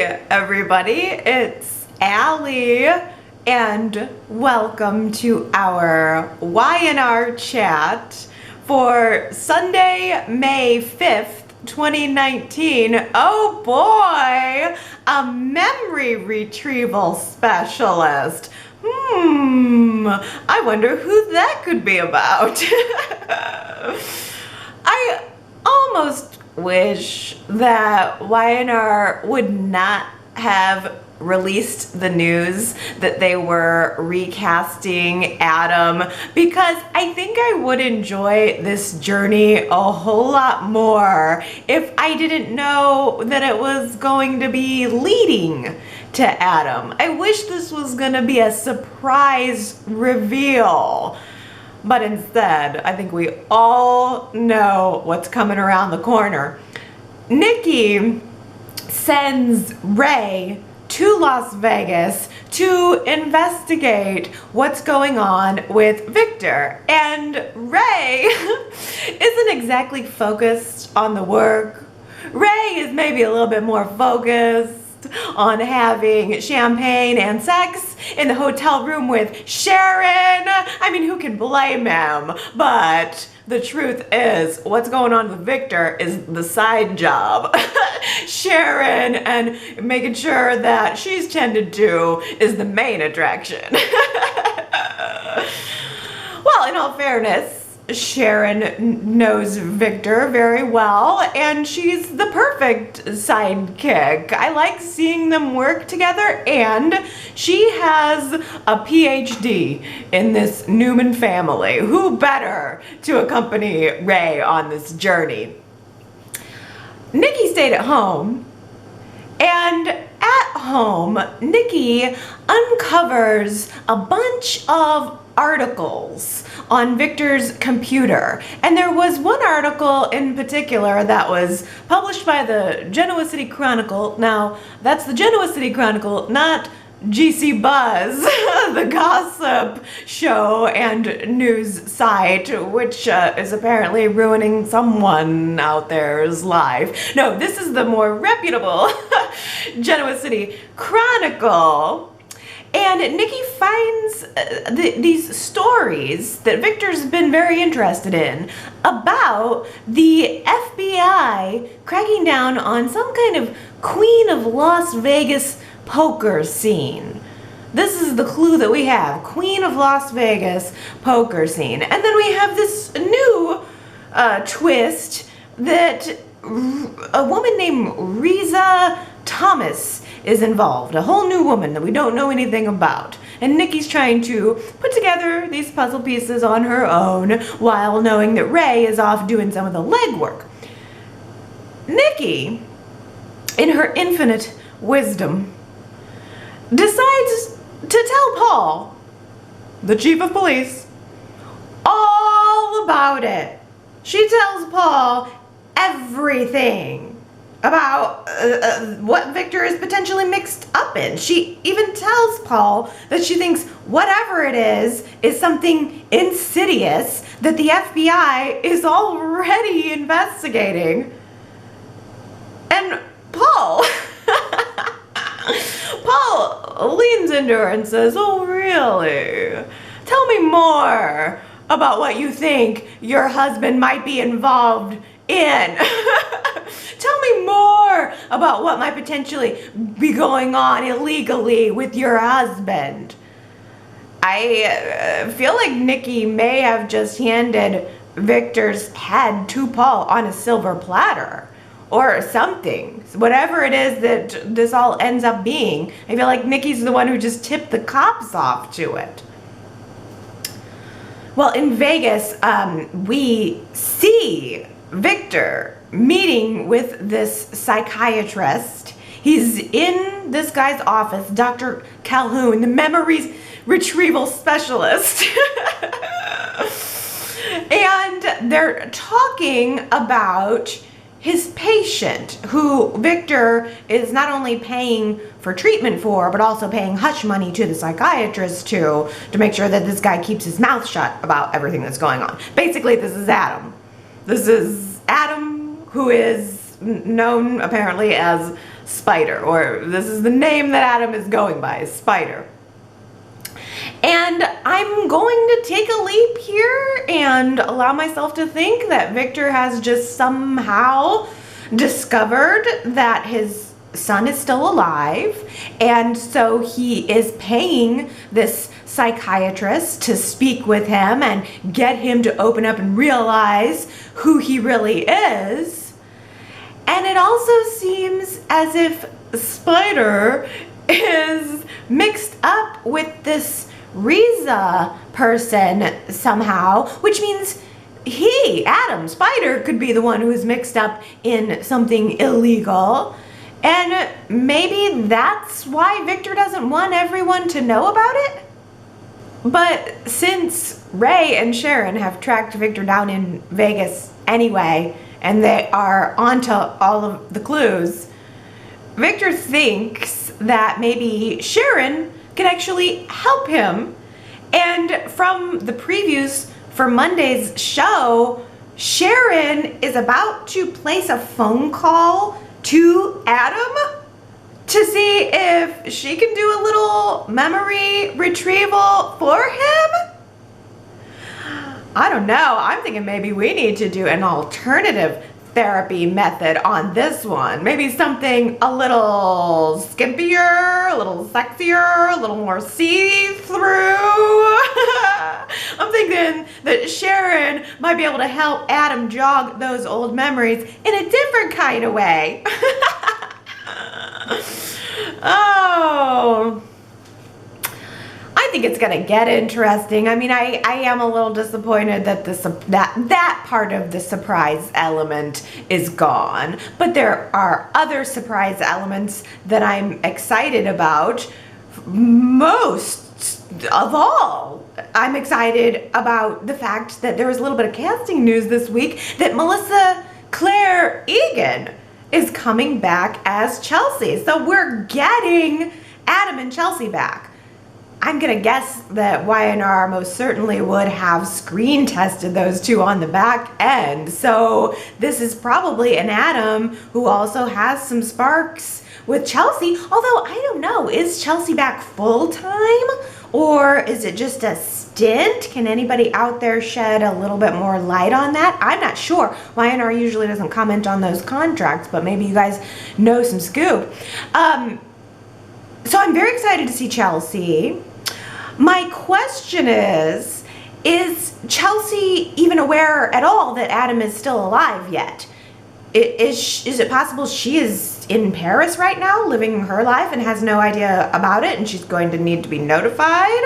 everybody, it's Allie, and welcome to our Y&R Chat for Sunday, May 5th, 2019. Oh boy, a memory retrieval specialist. I wonder who that could be about. I almost wish that Y&R would not have released the news that they were recasting Adam, because I think I would enjoy this journey a whole lot more if I didn't know that it was going to be leading to Adam. I wish this was gonna be a surprise reveal. But instead, I think we all know what's coming around the corner. Nikki sends Ray to Las Vegas to investigate what's going on with Victor. And Ray isn't exactly focused on the work. Ray is maybe a little bit more focused on having champagne and sex in the hotel room with Sharon. I mean, who can blame him? But the truth is, what's going on with Victor is the side job. Sharon and making sure that she's tended to is the main attraction. Well, in all fairness, Sharon knows Victor very well, and she's the perfect sidekick. I like seeing them work together, and she has a PhD in this Newman family. Who better to accompany Ray on this journey? Nikki stayed at home, and at home, Nikki uncovers a bunch of articles on Victor's computer. And there was one article in particular that was published by the Genoa City Chronicle. Now, that's the Genoa City Chronicle, not GC Buzz, the gossip show and news site, which is apparently ruining someone out there's life. No, this is the more reputable Genoa City Chronicle. And Nikki finds these stories that Victor's been very interested in about the FBI cracking down on some kind of Queen of Las Vegas poker scene. This is the clue that we have. Queen of Las Vegas poker scene. And then we have this new twist that a woman named Riza Thomas is involved, a whole new woman that we don't know anything about. And Nikki's trying to put together these puzzle pieces on her own while knowing that Ray is off doing some of the legwork. Nikki, in her infinite wisdom, decides to tell Paul, the chief of police, all about it. She tells Paul everything about what Victor is potentially mixed up in. She even tells Paul that she thinks whatever it is something insidious that the FBI is already investigating. And Paul leans into her and says, "Oh, really? Tell me more about what you think your husband might be involved in." Tell me more about what might potentially be going on illegally with your husband. I feel like Nikki may have just handed Victor's head to Paul on a silver platter or something. Whatever it is that this all ends up being, I feel like Nikki's the one who just tipped the cops off to it. Well, in Vegas, we see Victor meeting with this psychiatrist. He's in this guy's office, Dr. Calhoun, the memories retrieval specialist. And they're talking about his patient, who Victor is not only paying for treatment for, but also paying hush money to the psychiatrist to make sure that this guy keeps his mouth shut about everything that's going on. Basically, this is Adam. This is Adam, who is known apparently as Spider, or this is the name that Adam is going by, is Spider. And I'm going to take a leap here and allow myself to think that Victor has just somehow discovered that his son is still alive, and so he is paying this psychiatrist to speak with him and get him to open up and realize who he really is. And it also seems as if Spider is mixed up with this Riza person somehow, which means he, Adam, Spider, could be the one who is mixed up in something illegal. And maybe that's why Victor doesn't want everyone to know about it? But since Ray and Sharon have tracked Victor down in Vegas anyway, and they are onto all of the clues, Victor thinks that maybe Sharon can actually help him. And from the previews for Monday's show, Sharon is about to place a phone call to Adam to see if she can do a little memory retrieval for him. I don't know. I'm thinking maybe we need to do an alternative therapy method on this one. Maybe something a little skimpier, a little sexier, a little more see-through. I'm thinking that Sharon might be able to help Adam jog those old memories in a different kind of way. Oh, I think it's gonna get interesting. I mean, I am a little disappointed that that part of the surprise element is gone, but there are other surprise elements that I'm excited about. Most of all, I'm excited about the fact that there was a little bit of casting news this week that Melissa Claire Egan is coming back as Chelsea. So we're getting Adam and Chelsea back. I'm gonna guess that Y&R most certainly would have screen tested those two on the back end. So this is probably an Adam who also has some sparks with Chelsea. Although I don't know, is Chelsea back full time or is it just a stint? Can anybody out there shed a little bit more light on that? I'm not sure. Y&R usually doesn't comment on those contracts, but maybe you guys know some scoop. So I'm very excited to see Chelsea. My question is Chelsea even aware at all that Adam is still alive yet? Is it possible she is in Paris right now living her life and has no idea about it and she's going to need to be notified?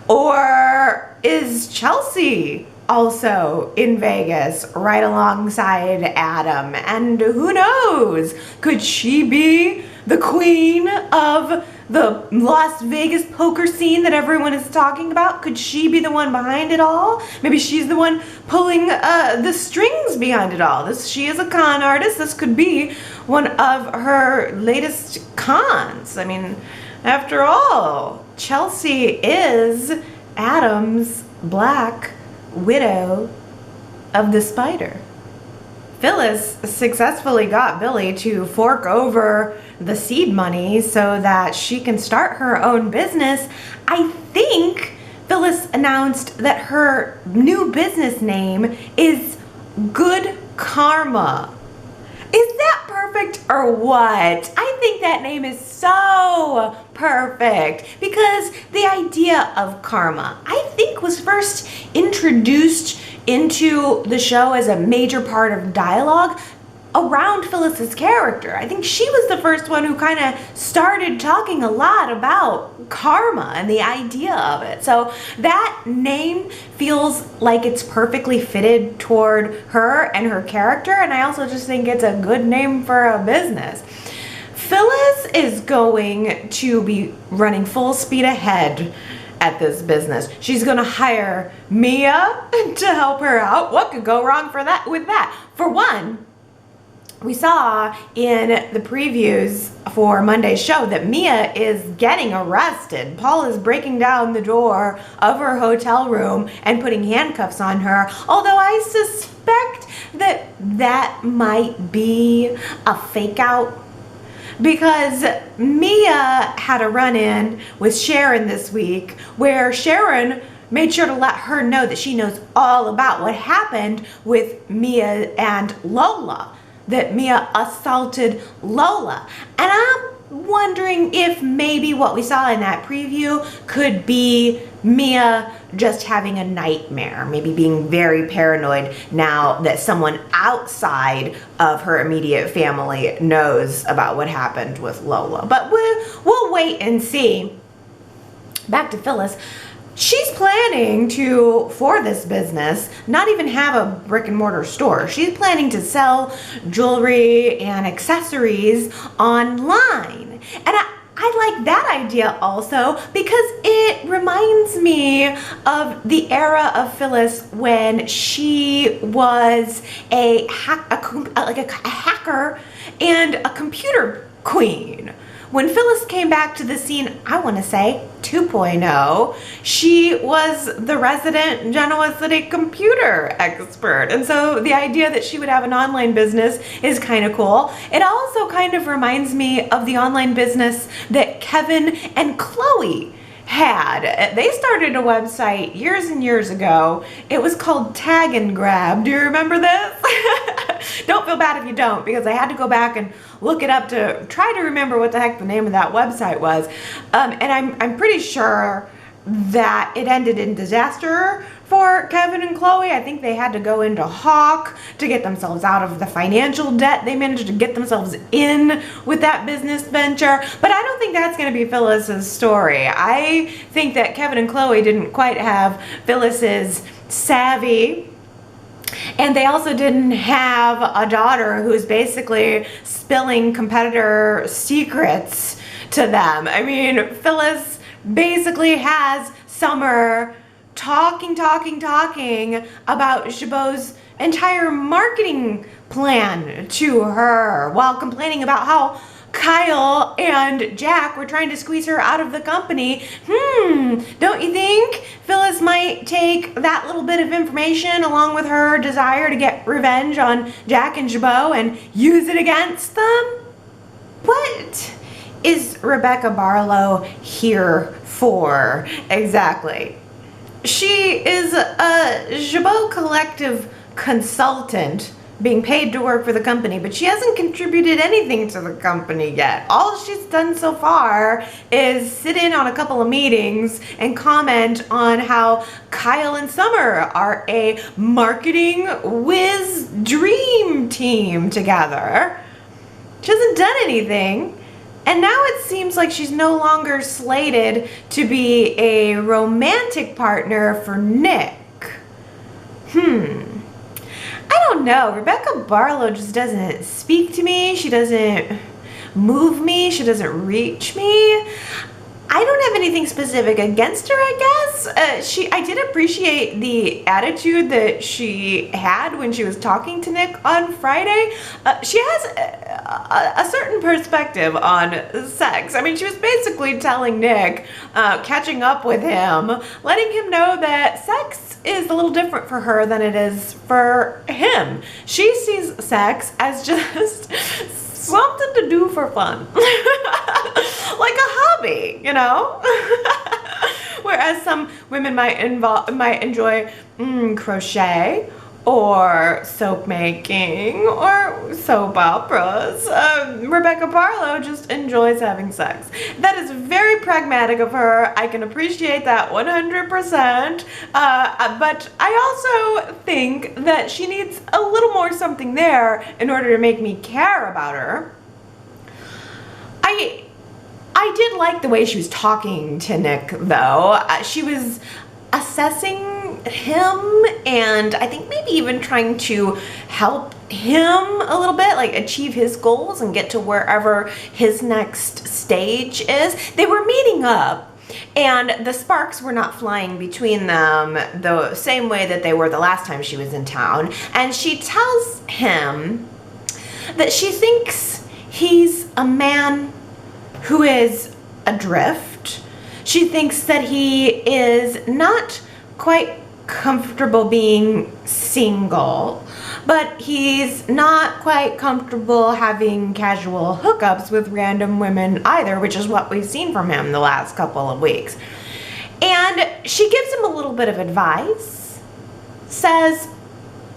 Or is Chelsea also in Vegas right alongside Adam? And who knows? Could she be the queen of the Las Vegas poker scene that everyone is talking about? Could she be the one behind it all? Maybe she's the one pulling the strings behind it all. She is a con artist. This could be one of her latest cons. I mean, after all, Chelsea is Adam's Black Widow of the Spider. Phyllis successfully got Billy to fork over the seed money so that she can start her own business. I think Phyllis announced that her new business name is Good Karma. Is that perfect or what? I think that name is so perfect because the idea of karma, I think, was first introduced into the show as a major part of dialogue around Phyllis's character. I think she was the first one who kind of started talking a lot about karma and the idea of it. So that name feels like it's perfectly fitted toward her and her character, and I also just think it's a good name for a business. Phyllis is going to be running full speed ahead at this business. She's gonna hire Mia to help her out. What could go wrong with that? For one, we saw in the previews for Monday's show that Mia is getting arrested. Paul is breaking down the door of her hotel room and putting handcuffs on her, although I suspect that might be a fake out, because Mia had a run-in with Sharon this week where Sharon made sure to let her know that she knows all about what happened with Mia and Lola, that Mia assaulted Lola. And I'm wondering if maybe what we saw in that preview could be Mia just having a nightmare, maybe being very paranoid now that someone outside of her immediate family knows about what happened with Lola. But we'll wait and see. Back to Phyllis. She's planning to, for this business, not even have a brick and mortar store. She's planning to sell jewelry and accessories online. And I like that idea also because it reminds me of the era of Phyllis when she was a hacker and a computer queen. When Phyllis came back to the scene, I want to say 2.0, she was the resident Genoa City computer expert. And so the idea that she would have an online business is kind of cool. It also kind of reminds me of the online business that Kevin and Chloe had. They started a website years and years ago. It was called Tag and Grab. Do you remember this? Don't feel bad if you don't, because I had to go back and look it up to try to remember what the heck the name of that website was. And I'm pretty sure that it ended in disaster for Kevin and Chloe. I think they had to go into Hawk to get themselves out of the financial debt they managed to get themselves in with that business venture. But I don't think that's going to be Phyllis's story. I think that Kevin and Chloe didn't quite have Phyllis's savvy. And they also didn't have a daughter who's basically spilling competitor secrets to them. I mean, Phyllis basically has Summer talking about Chabot's entire marketing plan to her while complaining about how Kyle and Jack were trying to squeeze her out of the company. Don't you think Phyllis might take that little bit of information along with her desire to get revenge on Jack and Chabot and use it against them? What is Rebecca Barlow here for exactly? She is a Chabot Collective consultant being paid to work for the company, but she hasn't contributed anything to the company yet. All she's done so far is sit in on a couple of meetings and comment on how Kyle and Summer are a marketing whiz dream team together. She hasn't done anything. And now it seems like she's no longer slated to be a romantic partner for Nick. I don't know. Rebecca Barlow just doesn't speak to me. She doesn't move me. She doesn't reach me. I don't have anything specific against her, I guess. I did appreciate the attitude that she had when she was talking to Nick on Friday. She has a certain perspective on sex. I mean, she was basically telling Nick, catching up with him, letting him know that sex is a little different for her than it is for him. She sees sex as just something to do for fun. Like a hobby, you know? Whereas some women might enjoy crochet or soap making or soap operas. Rebecca Barlow just enjoys having sex. That is very pragmatic of her. I can appreciate that 100%. But I also think that she needs a little more something there in order to make me care about her. I did like the way she was talking to Nick, though. She was assessing him and I think maybe even trying to help him a little bit, like achieve his goals and get to wherever his next stage is. They were meeting up and the sparks were not flying between them the same way that they were the last time she was in town. And she tells him that she thinks he's a man who is adrift. She thinks that he is not quite comfortable being single, but he's not quite comfortable having casual hookups with random women either, which is what we've seen from him the last couple of weeks. And she gives him a little bit of advice, says,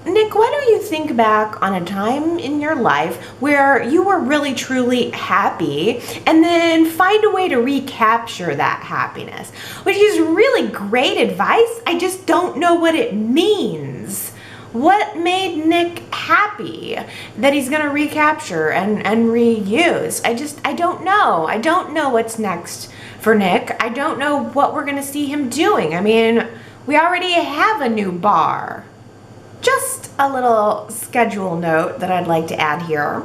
Nick, why don't you think back on a time in your life where you were really truly happy and then find a way to recapture that happiness, which is really great advice. I just don't know what it means. What made Nick happy that he's going to recapture and reuse? I don't know. I don't know what's next for Nick. I don't know what we're going to see him doing. I mean, we already have a new bar. Just a little schedule note that I'd like to add here.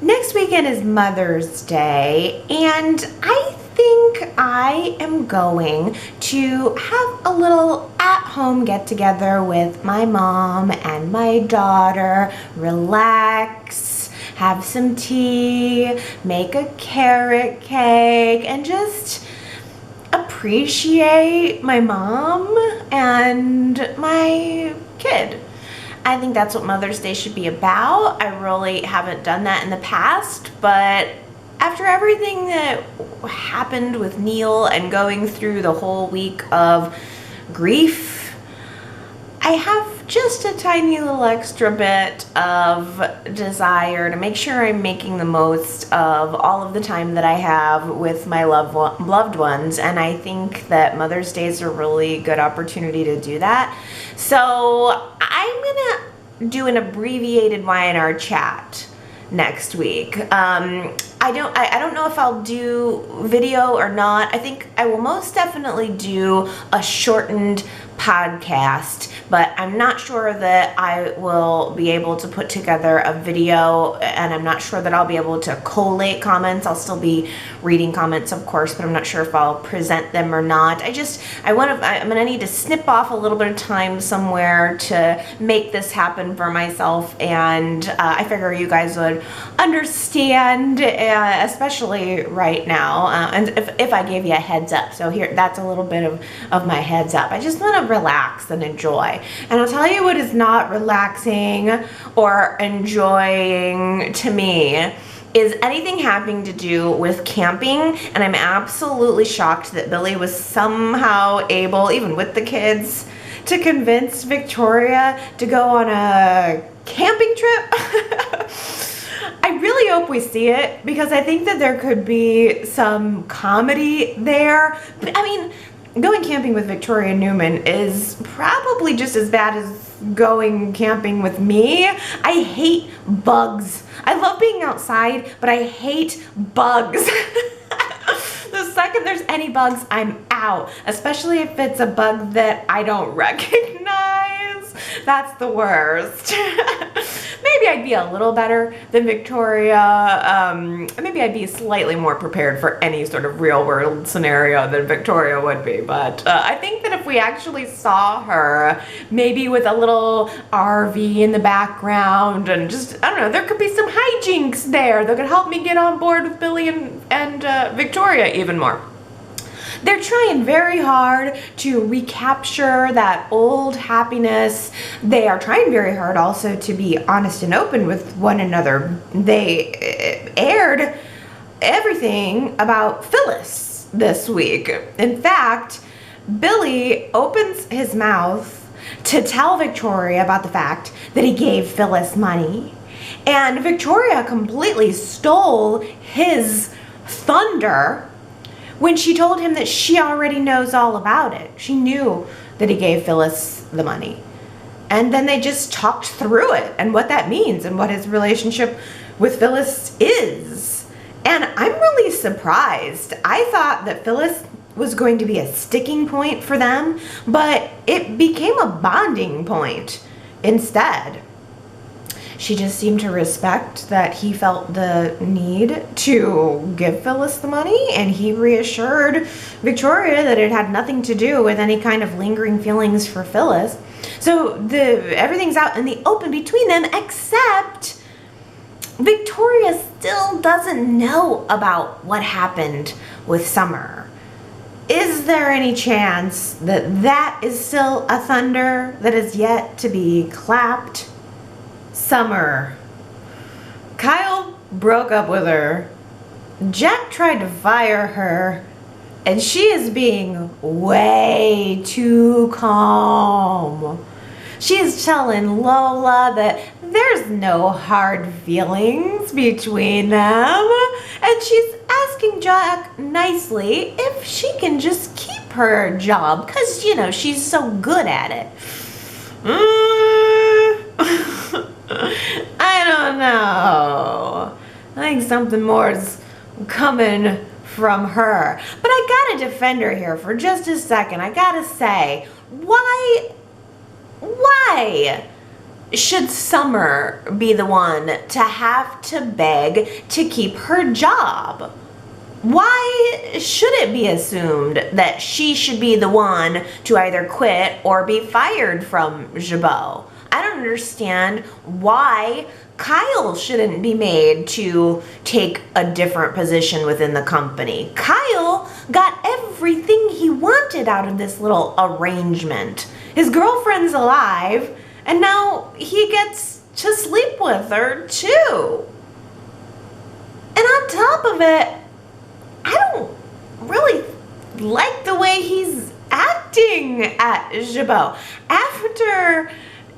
Next weekend is Mother's Day, and I think I am going to have a little at-home get-together with my mom and my daughter, relax, have some tea, make a carrot cake, and just appreciate my mom and my kid. I think that's what Mother's Day should be about. I really haven't done that in the past, but after everything that happened with Neil and going through the whole week of grief, I have just a tiny little extra bit of desire to make sure I'm making the most of all of the time that I have with my loved ones, and I think that Mother's Day is a really good opportunity to do that. So I'm gonna do an abbreviated Y&R chat next week. I don't know if I'll do video or not. I think I will most definitely do a shortened podcast, but I'm not sure that I will be able to put together a video, and I'm not sure that I'll be able to collate comments. I'll still be reading comments, of course, but I'm not sure if I'll present them or not. I'm gonna need to snip off a little bit of time somewhere to make this happen for myself, and I figure you guys would understand, especially right now, and if I gave you a heads up. So here, that's a little bit of my heads up. I just want to relax and enjoy. And I'll tell you what is not relaxing or enjoying to me is anything having to do with camping. And I'm absolutely shocked that Billy was somehow able, even with the kids, to convince Victoria to go on a camping trip. I really hope we see it, because I think that there could be some comedy there. But I mean, going camping with Victoria Newman is probably just as bad as going camping with me. I hate bugs. I love being outside, but I hate bugs. The second there's any bugs, I'm out, especially if it's a bug that I don't recognize. That's the worst. Maybe I'd be a little better than Victoria. Maybe I'd be slightly more prepared for any sort of real world scenario than Victoria would be. But I think that if we actually saw her, maybe with a little RV in the background and just, I don't know, there could be some hijinks there that could help me get on board with Billy and Victoria even more. They're trying very hard to recapture that old happiness. They are trying very hard also to be honest and open with one another. They aired everything about Phyllis this week. In fact, Billy opens his mouth to tell Victoria about the fact that he gave Phyllis money, and Victoria completely stole his thunder when she told him that she already knows all about it. She knew that he gave Phyllis the money. And then they just talked through it and what that means and what his relationship with Phyllis is. And I'm really surprised. I thought that Phyllis was going to be a sticking point for them, but it became a bonding point instead. She just seemed to respect that he felt the need to give Phyllis the money, and he reassured Victoria that it had nothing to do with any kind of lingering feelings for Phyllis. So everything's out in the open between them, except Victoria still doesn't know about what happened with Summer. Is there any chance that that is still a thunder that is yet to be clapped? Summer. Kyle broke up with her. Jack tried to fire her, and she is being way too calm. She is telling Lola that there's no hard feelings between them, and she's asking Jack nicely if she can just keep her job, because, you know, she's so good at it. I don't know. I think something more is coming from her. But I gotta defend her here for just a second. I gotta say, why should Summer be the one to have to beg to keep her job? Why should it be assumed that she should be the one to either quit or be fired from Jabot? I don't understand why Kyle shouldn't be made to take a different position within the company. Kyle got everything he wanted out of this little arrangement. His girlfriend's alive, and now he gets to sleep with her too. And on top of it, I don't really like the way he's acting at Jabot. After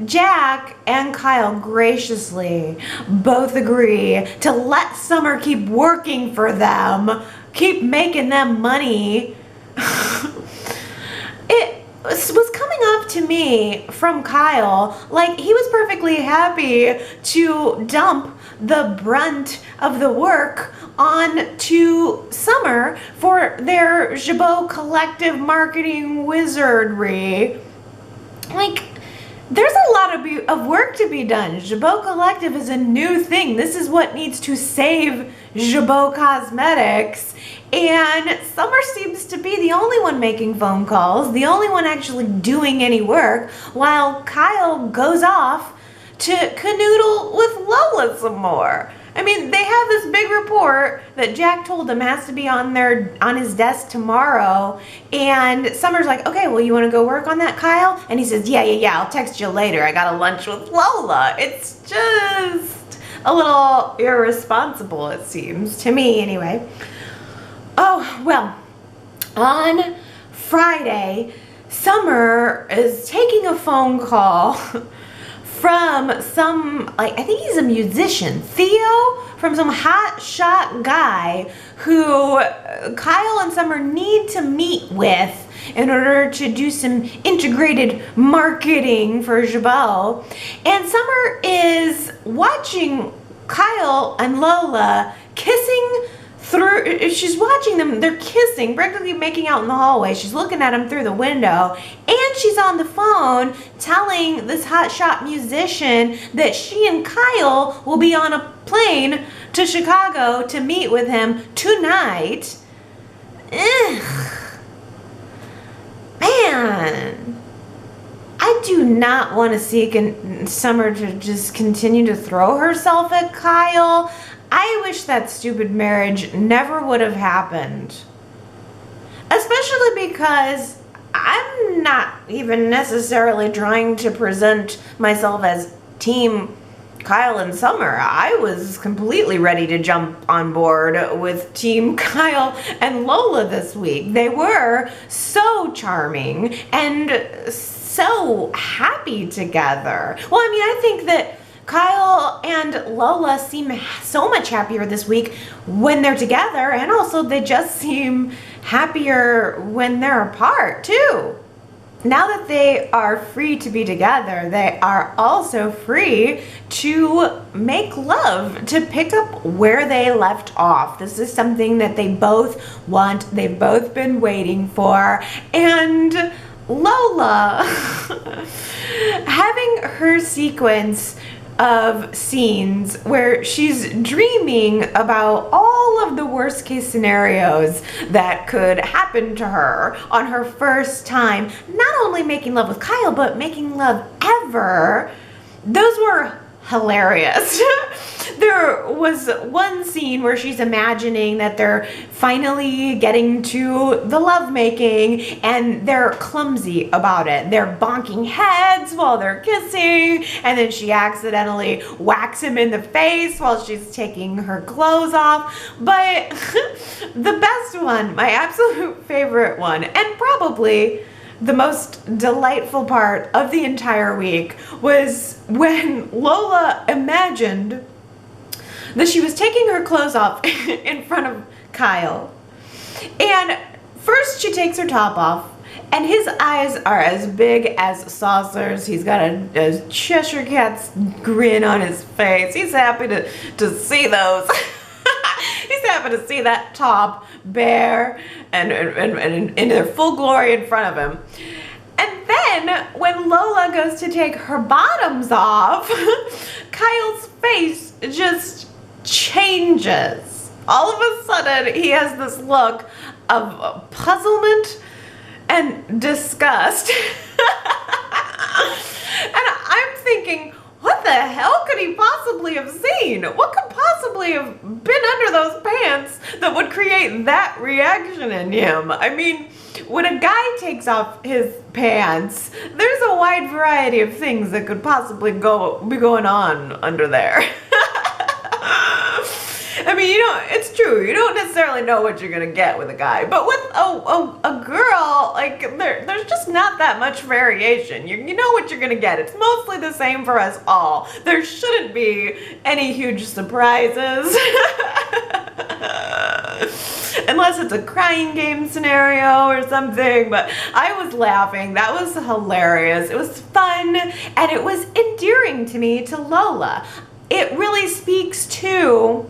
Jack and Kyle graciously both agree to let Summer keep working for them, keep making them money, it was coming off to me from Kyle like he was perfectly happy to dump the brunt of the work on to Summer for their Jabot collective marketing wizardry. Like, there's a lot of work to be done. Jabot Collective is a new thing. This is what needs to save Jabot Cosmetics. And Summer seems to be the only one making phone calls, the only one actually doing any work, while Kyle goes off to canoodle with Lola some more. I mean, they have this big report that Jack told him has to be on his desk tomorrow, and Summer's like, okay, well, you want to go work on that, Kyle? And he says, yeah, I'll text you later. I got a lunch with Lola. It's just a little irresponsible, it seems, to me anyway. Oh, well, on Friday, Summer is taking a phone call from some, like, I think he's a musician, Theo, from some hot shot guy who Kyle and Summer need to meet with in order to do some integrated marketing for Jabot. And Summer is watching Kyle and Lola kissing through, she's watching them, they're kissing, practically making out in the hallway. She's looking at them through the window, and she's on the phone telling this hotshot musician that she and Kyle will be on a plane to Chicago to meet with him tonight. Ugh. Man, I do not want to see Summer to just continue to throw herself at Kyle. I wish that stupid marriage never would have happened. Especially because I'm not even necessarily trying to present myself as Team Kyle and Summer. I was completely ready to jump on board with Team Kyle and Lola this week. They were so charming and so happy together. Well, I mean, I think that Kyle and Lola seem so much happier this week when they're together, and also they just seem happier when they're apart too. Now that they are free to be together, they are also free to make love, to pick up where they left off. This is something that they both want, they've both been waiting for, and Lola having her sequence of scenes where she's dreaming about all of the worst case scenarios that could happen to her on her first time, not only making love with Kyle, but making love ever. Those were hilarious. There was one scene where she's imagining that they're finally getting to the lovemaking and they're clumsy about it. They're bonking heads while they're kissing, and then she accidentally whacks him in the face while she's taking her clothes off. But the best one, my absolute favorite one, and probably the most delightful part of the entire week, was when Lola imagined that she was taking her clothes off in front of Kyle. And first she takes her top off, and his eyes are as big as saucers. He's got a Cheshire Cat's grin on his face. He's happy to see those. He's happy to see that top bare and in their full glory in front of him. And then when Lola goes to take her bottoms off, Kyle's face just changes. All of a sudden, he has this look of puzzlement and disgust. And I'm thinking, what the hell could he possibly have seen? What could possibly have been under those pants that would create that reaction in him? I mean, when a guy takes off his pants, there's a wide variety of things that could possibly be going on under there. I mean, it's true. You don't necessarily know what you're gonna get with a guy, but with a girl, like there's just not that much variation. You know what you're gonna get. It's mostly the same for us all. There shouldn't be any huge surprises. Unless it's a crying game scenario or something, but I was laughing. That was hilarious. It was fun, and it was endearing to me, to Lola. It really speaks to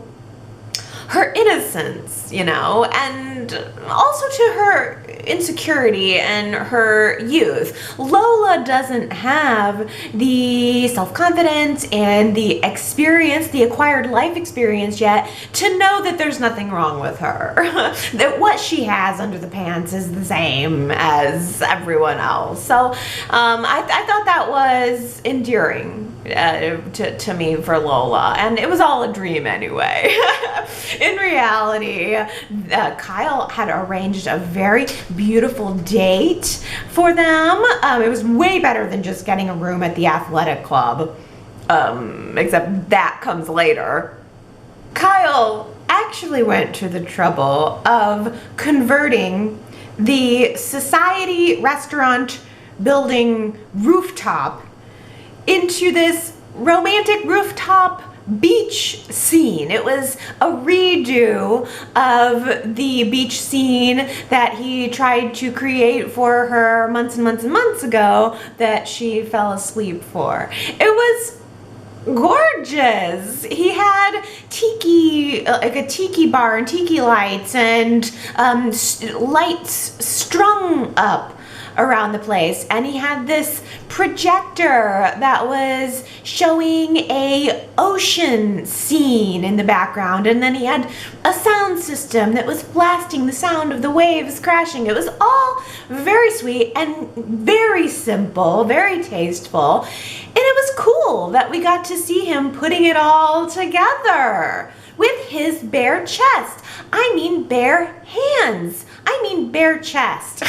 her innocence, and also to her insecurity and her youth. Lola doesn't have the self-confidence and the experience, the acquired life experience yet, to know that there's nothing wrong with her. That what she has under the pants is the same as everyone else. So I thought that was endearing to me for Lola, and it was all a dream anyway. In reality, Kyle had arranged a very beautiful date for them. It was way better than just getting a room at the athletic club, except that comes later. Kyle actually went to the trouble of converting the Society restaurant building rooftop into this romantic rooftop beach scene. It was a redo of the beach scene that he tried to create for her months and months and months ago that she fell asleep for. It was gorgeous. He had tiki, like a tiki bar and tiki lights and lights strung up around the place, and he had this projector that was showing a ocean scene in the background, and then he had a sound system that was blasting the sound of the waves crashing. It was all very sweet and very simple, very tasteful, and it was cool that we got to see him putting it all together with his bare chest. I mean bare hands. I mean bare chest.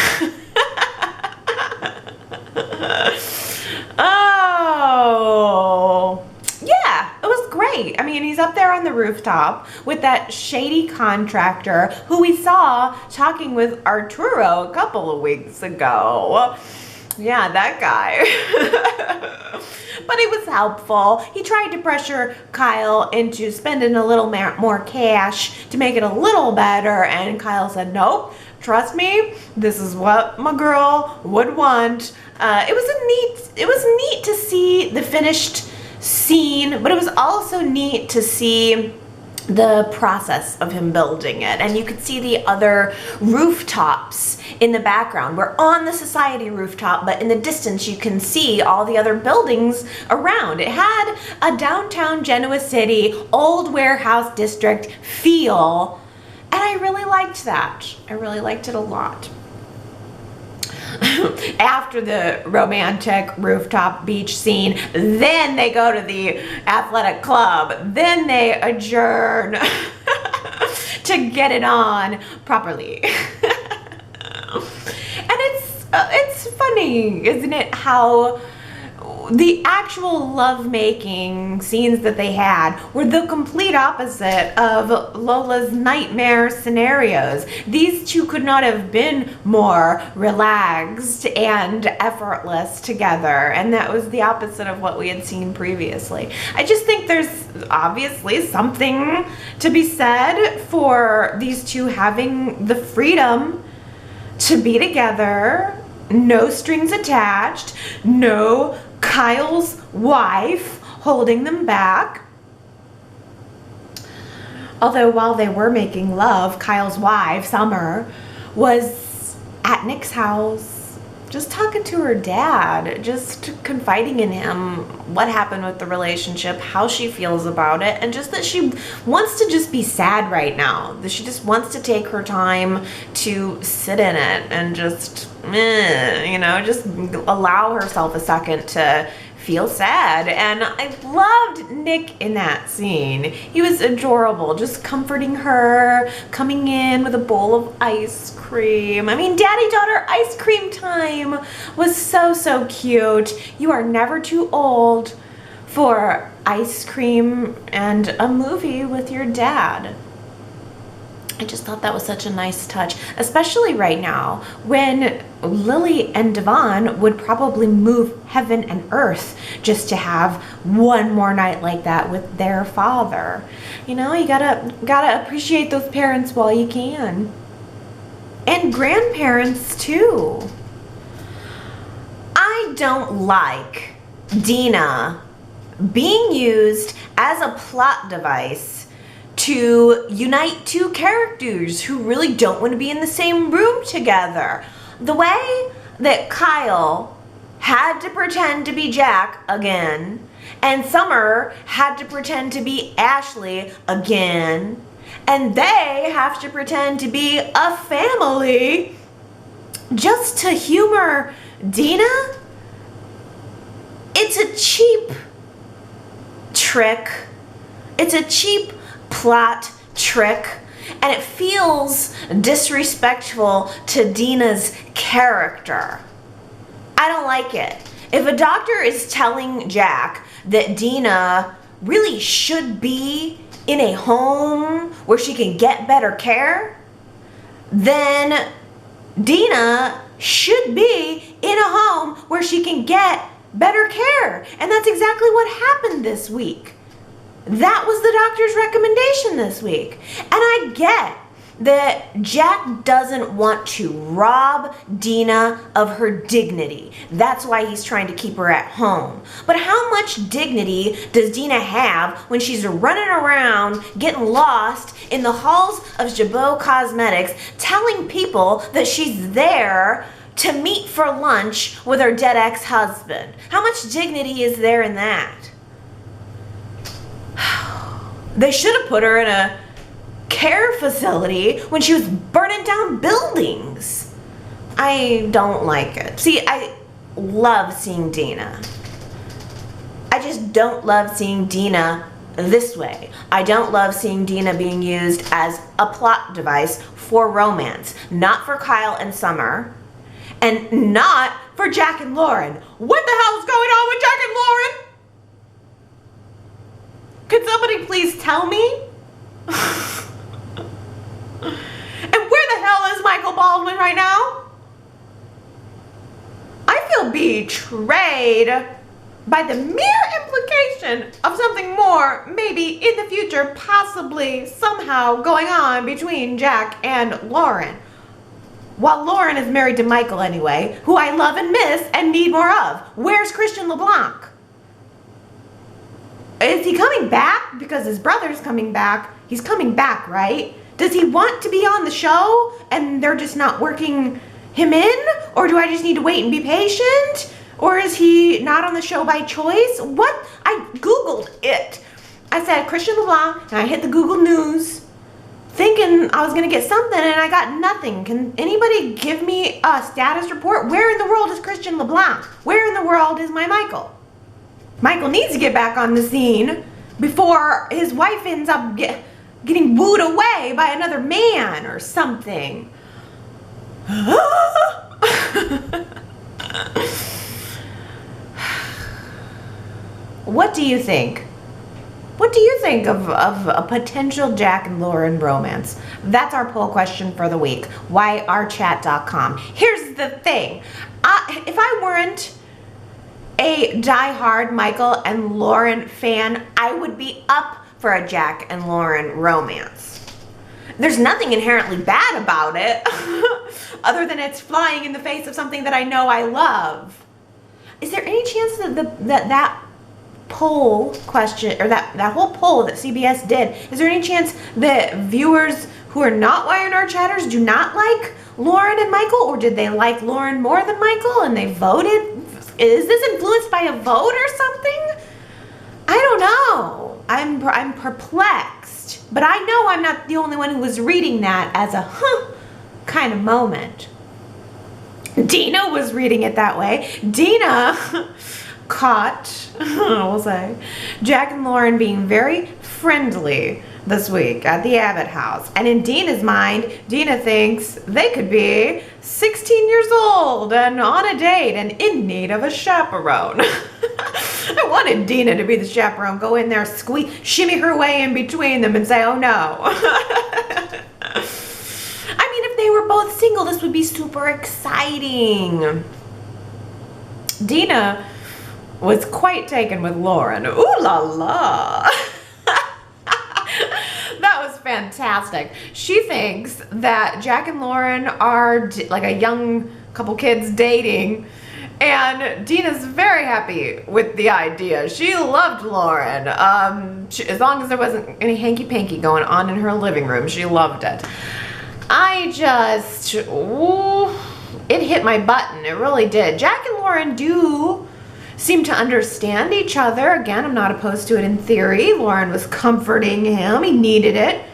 Oh, yeah, it was great. I mean, he's up there on the rooftop with that shady contractor who we saw talking with Arturo a couple of weeks ago. Yeah, that guy. But he was helpful. He tried to pressure Kyle into spending a little more cash to make it a little better, and Kyle said, nope, trust me, this is what my girl would want. It was neat to see the finished scene, but it was also neat to see the process of him building it. And you could see the other rooftops in the background. We're on the Society rooftop, but in the distance you can see all the other buildings around. It had a downtown Genoa City, old warehouse district feel, and I really liked that. I really liked it a lot. after the romantic rooftop beach scene, then they go to the athletic club, then they adjourn to get it on properly. And it's funny, isn't it, how the actual lovemaking scenes that they had were the complete opposite of Lola's nightmare scenarios. These two could not have been more relaxed and effortless together, and that was the opposite of what we had seen previously. I just think there's obviously something to be said for these two having the freedom to be together, no strings attached, no Kyle's wife holding them back. Although while they were making love, Kyle's wife, Summer, was at Nick's house, just talking to her dad, just confiding in him what happened with the relationship, how she feels about it, and just that she wants to just be sad right now. That she just wants to take her time to sit in it and just, just allow herself a second to feel sad. And I loved Nick in that scene. He was adorable, just comforting her, coming in with a bowl of ice cream. I mean, daddy-daughter ice cream time was so cute. You are never too old for ice cream and a movie with your dad. I just thought that was such a nice touch, especially right now when Lily and Devon would probably move heaven and earth just to have one more night like that with their father. You know, you gotta appreciate those parents while you can. And grandparents too. I don't like Dina being used as a plot device to unite two characters who really don't want to be in the same room together. The way that Kyle had to pretend to be Jack again, and Summer had to pretend to be Ashley again, and they have to pretend to be a family just to humor Dina. It's a cheap trick. It's a cheap plot trick, and it feels disrespectful to Dina's character. I don't like it. If a doctor is telling Jack that Dina really should be in a home where she can get better care, then Dina should be in a home where she can get better care. And that's exactly what happened this week. That was the doctor's recommendation this week. And I get that Jack doesn't want to rob Dina of her dignity. That's why he's trying to keep her at home. But how much dignity does Dina have when she's running around getting lost in the halls of Jabot Cosmetics, telling people that she's there to meet for lunch with her dead ex-husband? How much dignity is there in that? They should have put her in a care facility when she was burning down buildings. I don't like it. See, I love seeing Dina. I just don't love seeing Dina this way. I don't love seeing Dina being used as a plot device for romance. Not for Kyle and Summer, and not for Jack and Lauren. What the hell is going on with Jack and Lauren? Could somebody please tell me? And where the hell is Michael Baldwin right now? I feel betrayed by the mere implication of something more, maybe in the future, possibly somehow going on between Jack and Lauren. While Lauren is married to Michael anyway, who I love and miss and need more of. Where's Christian LeBlanc? Is he coming back? Because his brother's coming back. He's coming back, right? Does he want to be on the show and they're just not working him in? Or do I just need to wait and be patient? Or is he not on the show by choice? What? I Googled it. I said Christian LeBlanc and I hit the Google News thinking I was gonna get something and I got nothing. Can anybody give me a status report? Where in the world is Christian LeBlanc? Where in the world is my Michael? Michael needs to get back on the scene before his wife ends up getting wooed away by another man or something. What do you think? What do you think of a potential Jack and Lauren romance? That's our poll question for the week. YRChat.com. Here's the thing. If I weren't a diehard Michael and Lauren fan, I would be up for a Jack and Lauren romance. There's nothing inherently bad about it other than it's flying in the face of something that I know I love. Is there any chance that poll question, or that whole poll that CBS did, is there any chance that viewers who are not Y&R chatters do not like Lauren and Michael, or did they like Lauren more than Michael and they voted? Is this influenced by a vote or something? I don't know. I'm perplexed, but I know I'm not the only one who was reading that as a kind of moment. Dina was reading it that way. Dina caught, we'll say, Jack and Lauren being very friendly this week at the Abbott house. And in Dina's mind, Dina thinks they could be 16 years old and on a date and in need of a chaperone. I wanted Dina to be the chaperone, go in there, shimmy her way in between them and say, oh no. I mean, if they were both single, this would be super exciting. Dina was quite taken with Lauren. Ooh la la. That was fantastic. She thinks that Jack and Lauren are like a young couple kids dating, and Dina's very happy with the idea. She loved Lauren. As long as there wasn't any hanky-panky going on in her living room, she loved it. It hit my button. It really did. Jack and Lauren do seem to understand each other. Again, I'm not opposed to it in theory. Lauren was comforting him. He needed it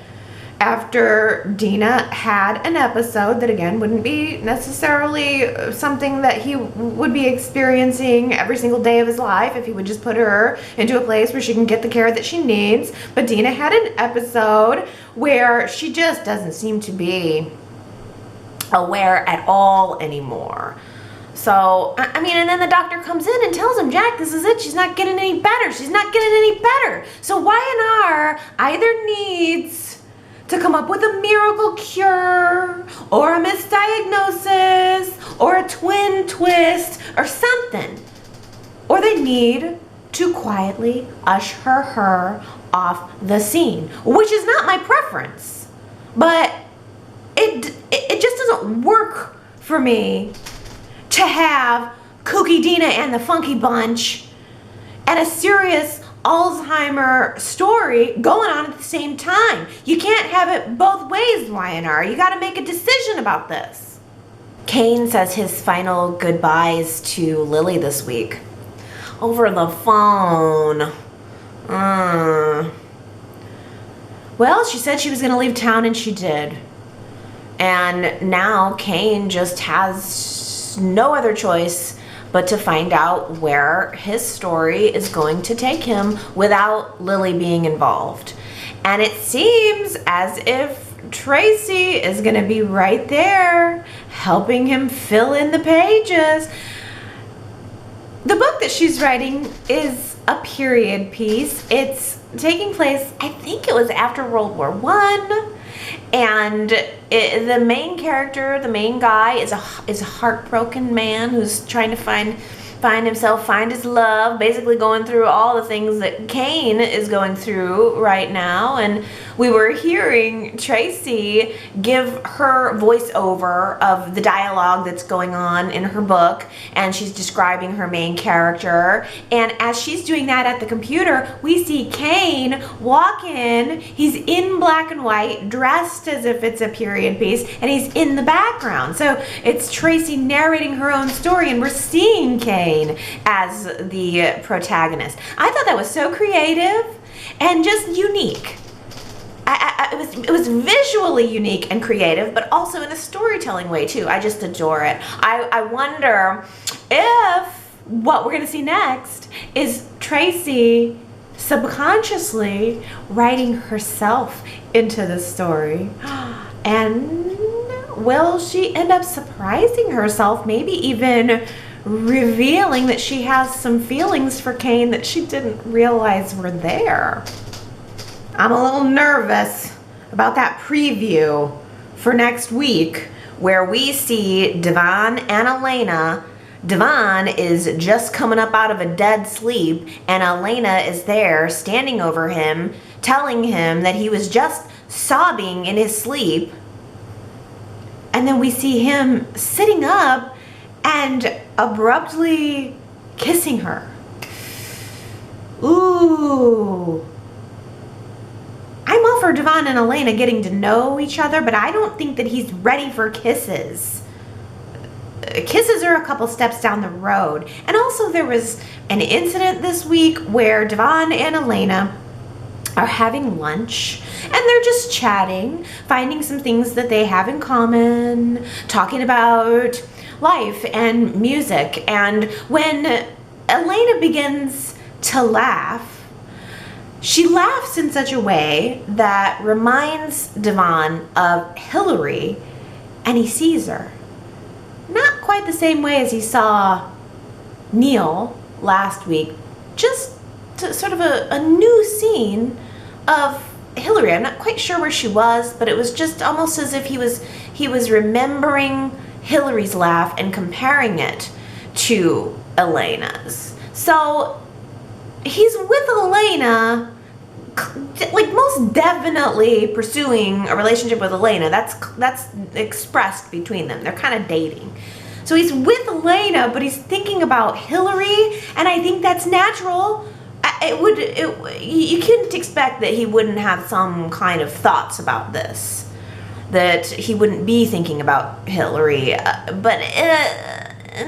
after Dina had an episode that, again, wouldn't be necessarily something that he would be experiencing every single day of his life if he would just put her into a place where she can get the care that she needs. But Dina had an episode where she just doesn't seem to be aware at all anymore. So, I mean, and then the doctor comes in and tells him, Jack, this is it. She's not getting any better. She's not getting any better. So Y&R either needs to come up with a miracle cure or a misdiagnosis or a twin twist or something. Or they need to quietly usher her off the scene, which is not my preference. But it just doesn't work for me to have Kooky Dina and the Funky Bunch and a serious Alzheimer story going on at the same time. You can't have it both ways, Y&R. You got to make a decision about this. Kane says his final goodbyes to Lily this week over the phone. Well, she said she was going to leave town and she did. And now Kane just has no other choice but to find out where his story is going to take him without Lily being involved. And it seems as if Tracy is going to be right there helping him fill in the pages. The book that she's writing is a period piece. It's taking place, I think it was after World War I. And the main character, the main guy, is a heartbroken man who's trying to find himself, find his love, basically going through all the things that Kane is going through right now. And we were hearing Tracy give her voiceover of the dialogue that's going on in her book, and she's describing her main character. And as she's doing that at the computer, we see Kane walk in. He's in black and white, dressed as if it's a period piece, and he's in the background. So it's Tracy narrating her own story, and we're seeing Kane as the protagonist. I thought that was so creative and just unique. it was visually unique and creative, but also in a storytelling way too. I just adore it. I wonder if what we're gonna see next is Tracy subconsciously writing herself into the story. And will she end up surprising herself, maybe even revealing that she has some feelings for Kane that she didn't realize were there? I'm a little nervous about that preview for next week where we see Devon and Elena. Devon is just coming up out of a dead sleep, and Elena is there standing over him, telling him that he was just sobbing in his sleep. And then we see him sitting up and abruptly kissing her. Ooh. I'm all for Devon and Elena getting to know each other, but I don't think that he's ready for kisses. Kisses are a couple steps down the road. And also there was an incident this week where Devon and Elena are having lunch and they're just chatting, finding some things that they have in common, talking about life and music. And when Elena begins to laugh, she laughs in such a way that reminds Devon of Hillary, and he sees her. Not quite the same way as he saw Neil last week, just sort of a new scene of Hillary. I'm not quite sure where she was, but it was just almost as if he was remembering Hillary's laugh and comparing it to Elena's. So he's with Elena, like most definitely pursuing a relationship with Elena. That's expressed between them. They're kind of dating. So he's with Elena, but he's thinking about Hillary, and I think that's natural. You couldn't expect that he wouldn't have some kind of thoughts about this, that he wouldn't be thinking about Hillary, but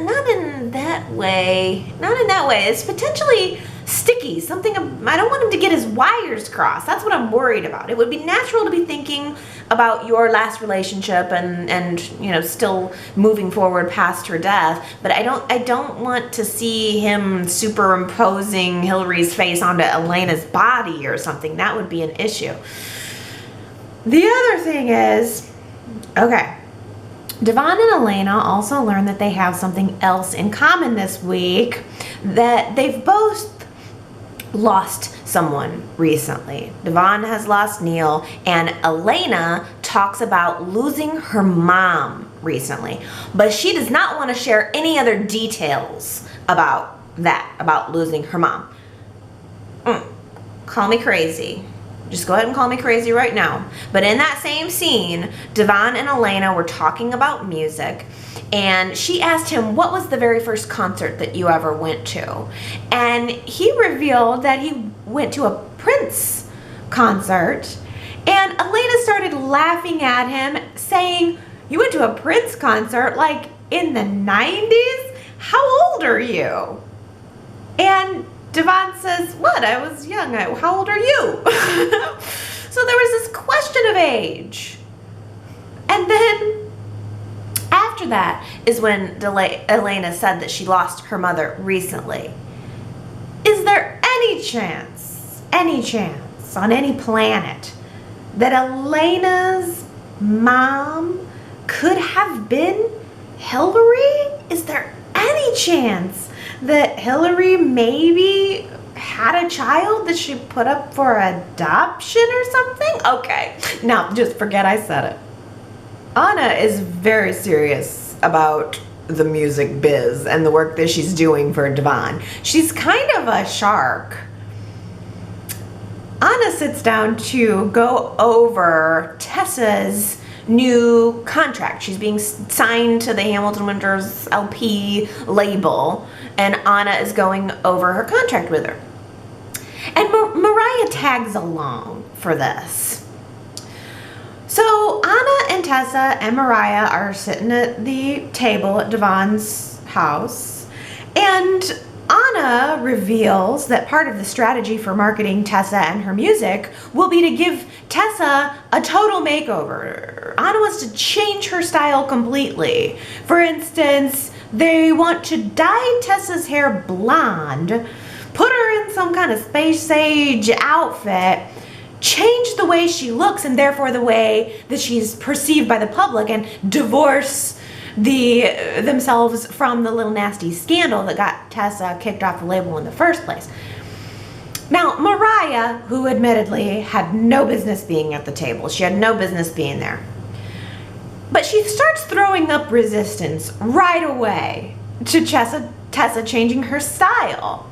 not in that way. Not in that way. It's potentially sticky. Something, I don't want him to get his wires crossed. That's what I'm worried about. It would be natural to be thinking about your last relationship and you know, still moving forward past her death, but I don't want to see him superimposing Hillary's face onto Elena's body or something. That would be an issue. The other thing is, okay, Devon and Elena also learned that they have something else in common this week, that they've both lost someone recently. Devon has lost Neil, and Elena talks about losing her mom recently, but she does not want to share any other details about that, about losing her mom. Call me crazy. Just go ahead and call me crazy right now. But in that same scene, Devon and Elena were talking about music, and she asked him, what was the very first concert that you ever went to? And he revealed that he went to a Prince concert, and Elena started laughing at him, saying, you went to a Prince concert like in the 90s? How old are you? And Devon says, what? I was young. How old are you? So there was this question of age. And then after that is when Elena said that she lost her mother recently. Is there any chance on any planet that Elena's mom could have been Hillary? Is there any chance that Hillary maybe had a child that she put up for adoption or something? Okay, now just forget I said it. Anna is very serious about the music biz and the work that she's doing for Devon. She's kind of a shark. Anna sits down to go over Tessa's new contract. She's being signed to the Hamilton Winters LP label, and Anna is going over her contract with her. And Mariah tags along for this. So Anna and Tessa and Mariah are sitting at the table at Devon's house, and Anna reveals that part of the strategy for marketing Tessa and her music will be to give Tessa a total makeover. Anna wants to change her style completely. For instance, they want to dye Tessa's hair blonde, put her in some kind of space sage outfit, change the way she looks and therefore the way that she's perceived by the public, and divorce themselves from the little nasty scandal that got Tessa kicked off the label in the first place. Now, Mariah, who admittedly had no business being at the table, she had no business being there, but she starts throwing up resistance right away to Tessa changing her style.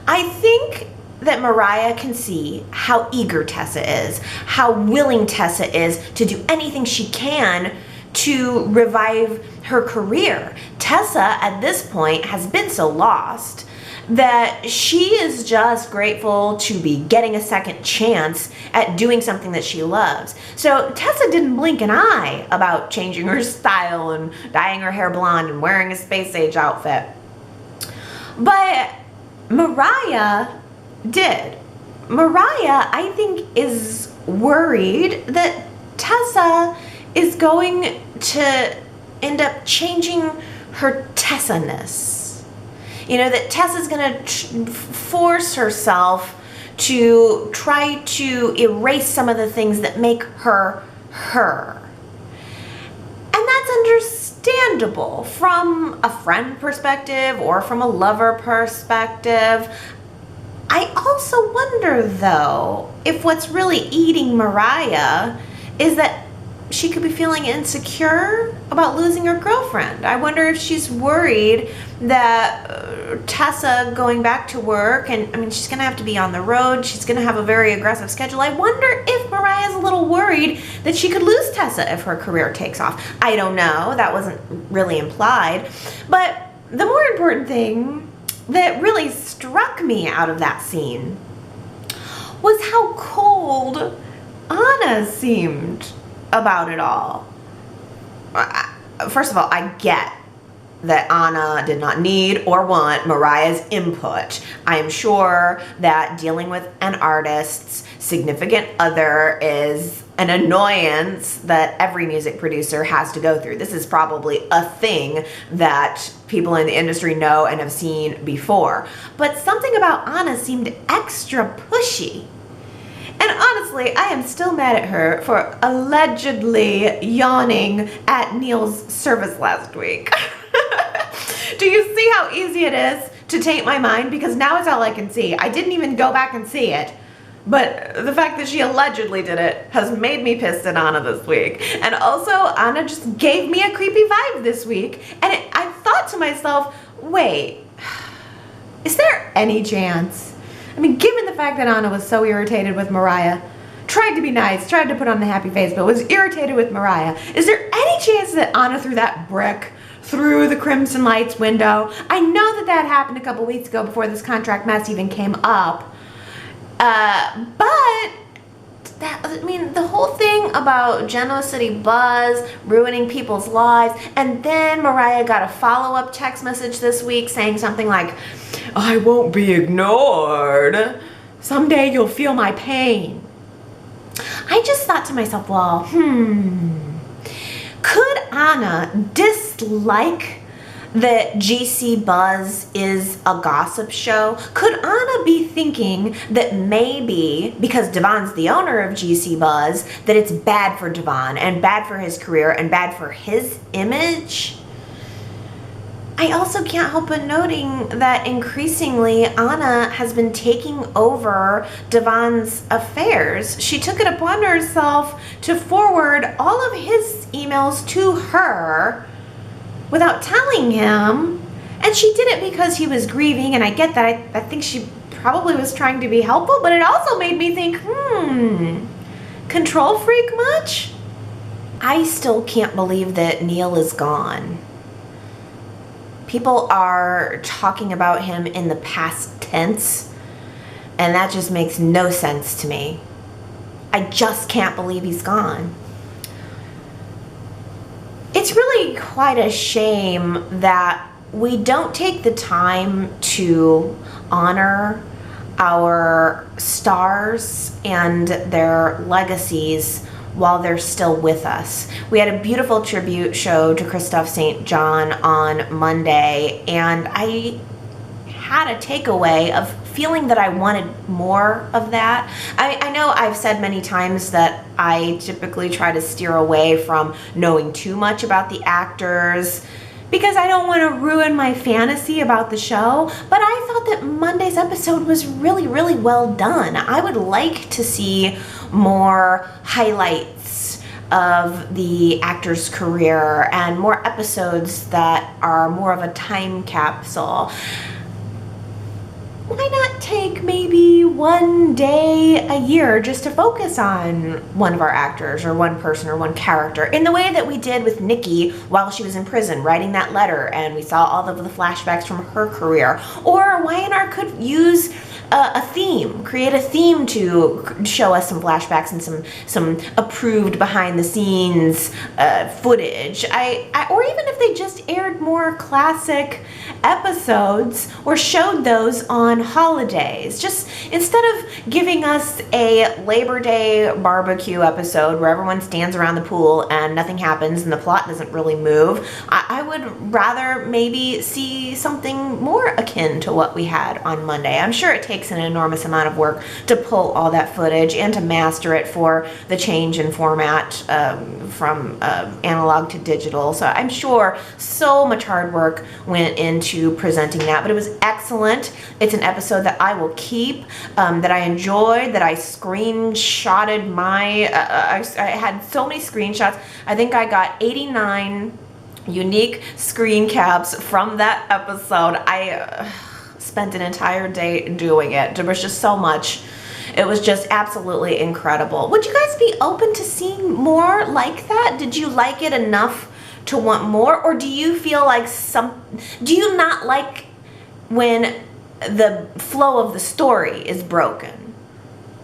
I think that Mariah can see how eager Tessa is, how willing Tessa is to do anything she can to revive her career. Tessa, at this point, has been so lost that she is just grateful to be getting a second chance at doing something that she loves. So Tessa didn't blink an eye about changing her style and dyeing her hair blonde and wearing a space age outfit. But Mariah did. Mariah, I think, is worried that Tessa is going to end up changing her Tessa-ness. You know, that Tessa's going to force herself to try to erase some of the things that make her her. And that's understandable from a friend perspective or from a lover perspective. I also wonder, though, if what's really eating Mariah is that she could be feeling insecure about losing her girlfriend. I wonder if she's worried that Tessa going back to work, and I mean, she's gonna have to be on the road, she's gonna have a very aggressive schedule. I wonder if Mariah's a little worried that she could lose Tessa if her career takes off. I don't know, that wasn't really implied. But the more important thing that really struck me out of that scene was how cold Anna seemed about it all. First of all, I get that Anna did not need or want Mariah's input. I am sure that dealing with an artist's significant other is an annoyance that every music producer has to go through. This is probably a thing that people in the industry know and have seen before. But something about Anna seemed extra pushy. And honestly, I am still mad at her for allegedly yawning at Neil's service last week. Do you see how easy it is to taint my mind? Because now it's all I can see. I didn't even go back and see it. But the fact that she allegedly did it has made me pissed at Anna this week. And also, Anna just gave me a creepy vibe this week. And I thought to myself, wait, is there any chance? I mean, given the fact that Anna was so irritated with Mariah, tried to be nice, tried to put on the happy face, but was irritated with Mariah, is there any chance that Anna threw that brick through the Crimson Lights window? I know that that happened a couple weeks ago before this contract mess even came up. But the whole thing about Genoa City Buzz ruining people's lives, and then Mariah got a follow-up text message this week saying something like, "I won't be ignored. Someday you'll feel my pain." I just thought to myself, well, could Anna dislike that GC Buzz is a gossip show? Could Anna be thinking that maybe because Devon's the owner of GC Buzz, that it's bad for Devon and bad for his career and bad for his image? I also can't help but noting that increasingly Anna has been taking over Devon's affairs. She took it upon herself to forward all of his emails to her without telling him, and she did it because he was grieving, and I get that. I think she probably was trying to be helpful, but it also made me think, control freak much? I still can't believe that Neil is gone. People are talking about him in the past tense, and that just makes no sense to me. I just can't believe he's gone. It's really quite a shame that we don't take the time to honor our stars and their legacies while they're still with us. We had a beautiful tribute show to Kristoff St. John on Monday, and I had a takeaway of feeling that I wanted more of that. I know I've said many times that I typically try to steer away from knowing too much about the actors because I don't want to ruin my fantasy about the show, but I thought that Monday's episode was really, really well done. I would like to see more highlights of the actor's career and more episodes that are more of a time capsule. Why not take maybe one day a year just to focus on one of our actors or one person or one character in the way that we did with Nikki while she was in prison writing that letter and we saw all of the flashbacks from her career? Or Y&R could use a theme, create a theme to show us some flashbacks and some approved behind the scenes footage. Or even if they just aired more classic episodes or showed those on holidays. Just instead of giving us a Labor Day barbecue episode where everyone stands around the pool and nothing happens and the plot doesn't really move, I would rather maybe see something more akin to what we had on Monday. I'm sure it takes an enormous amount of work to pull all that footage and to master it for the change in format from analog to digital. So I'm sure so much hard work went into presenting that, but it was excellent. It's an episode that I will keep, that I enjoyed, that I screenshotted I had so many screenshots. I think I got 89 unique screen caps from that episode. I spent an entire day doing it. There was just so much. It was just absolutely incredible. Would you guys be open to seeing more like that? Did you like it enough to want more? Or do you feel like do you not like when the flow of the story is broken?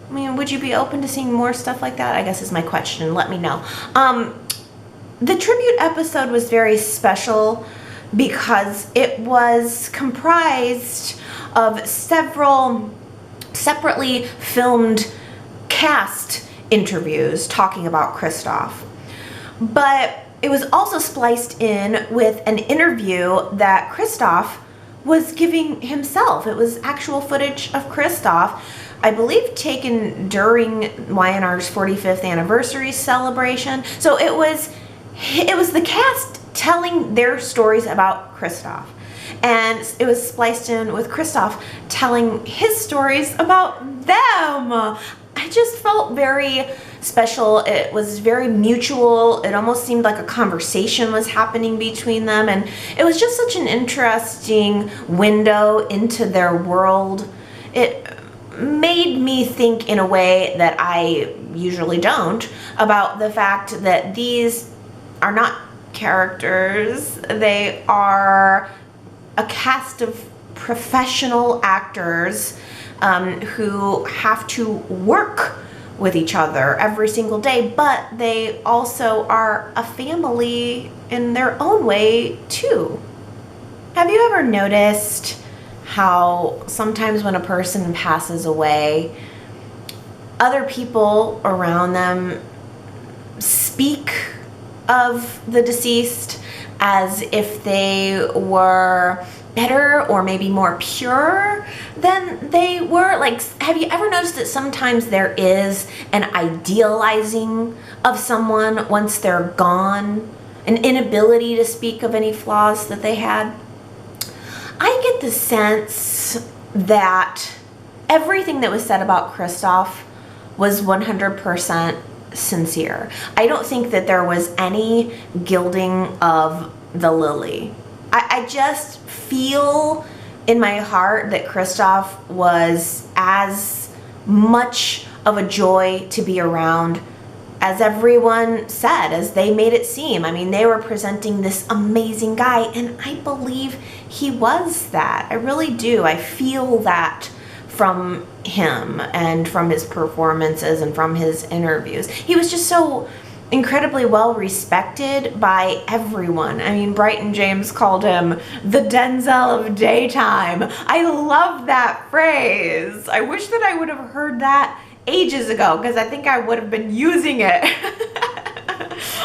I mean, would you be open to seeing more stuff like that? I guess is my question. Let me know. The tribute episode was very special because it was comprised of several separately filmed cast interviews talking about Kristoff. But it was also spliced in with an interview that Kristoff was giving himself. It was actual footage of Kristoff, I believe taken during Y&R's 45th anniversary celebration. So it was the cast telling their stories about Kristoff. And it was spliced in with Kristoff telling his stories about them. I just felt very special. It was very mutual. It almost seemed like a conversation was happening between them. And it was just such an interesting window into their world. It made me think in a way that I usually don't about the fact that these are not characters. They are a cast of professional actors who have to work with each other every single day, but they also are a family in their own way too. Have you ever noticed how sometimes when a person passes away, other people around them speak of the deceased as if they were better or maybe more pure than they were? Like, have you ever noticed that sometimes there is an idealizing of someone once they're gone, an inability to speak of any flaws that they had? I get the sense that everything that was said about Kristoff was 100% sincere. I don't think that there was any gilding of the lily. I just feel in my heart that Kristoff was as much of a joy to be around as everyone said, as they made it seem. I mean, they were presenting this amazing guy, and I believe he was that. I really do. I feel that from him and from his performances and from his interviews. He was just so incredibly well respected by everyone. I mean, Brighton James called him the Denzel of daytime. I love that phrase. I wish that I would have heard that ages ago, because I think I would have been using it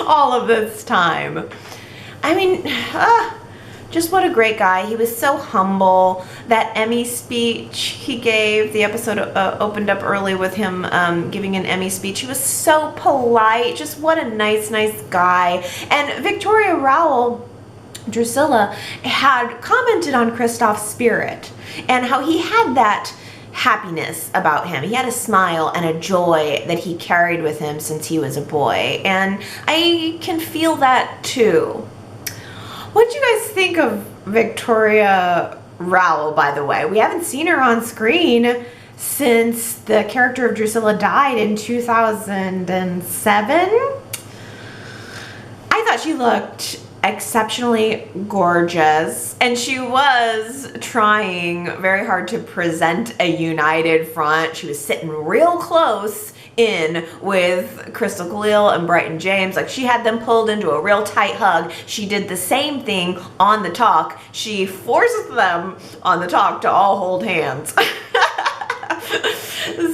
all of this time. I mean, just what a great guy. He was so humble. That Emmy speech he gave, the episode opened up early with him giving an Emmy speech. He was so polite. Just what a nice guy. And Victoria Rowell, Drusilla, had commented on Kristoff's spirit and how he had that happiness about him. He had a smile and a joy that he carried with him since he was a boy. And I can feel that too. What do you guys think of Victoria Rowell, by the way? We haven't seen her on screen since the character of Drusilla died in 2007. I thought she looked exceptionally gorgeous, and she was trying very hard to present a united front. She was sitting real close in with Crystal Khalil and Brighton James. Like, she had them pulled into a real tight hug. She did the same thing on the talk. She forced them on the talk to all hold hands.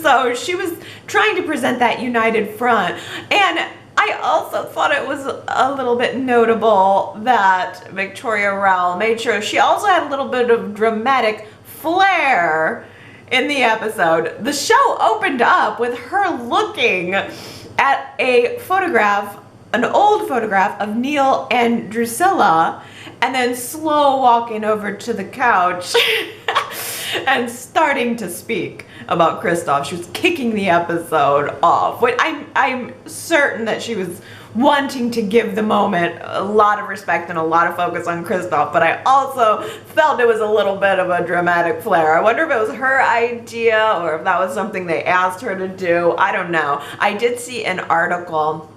So she was trying to present that united front. And I also thought it was a little bit notable that Victoria Rowell made sure she also had a little bit of dramatic flair in the episode. The show opened up with her looking at a photograph, an old photograph of Neil and Drusilla, and then slow walking over to the couch and starting to speak about Kristoff. She was kicking the episode off. I'm certain that she was wanting to give the moment a lot of respect and a lot of focus on Kristoff, but I also felt it was a little bit of a dramatic flair. I wonder if it was her idea or if that was something they asked her to do. I don't know. I did see an article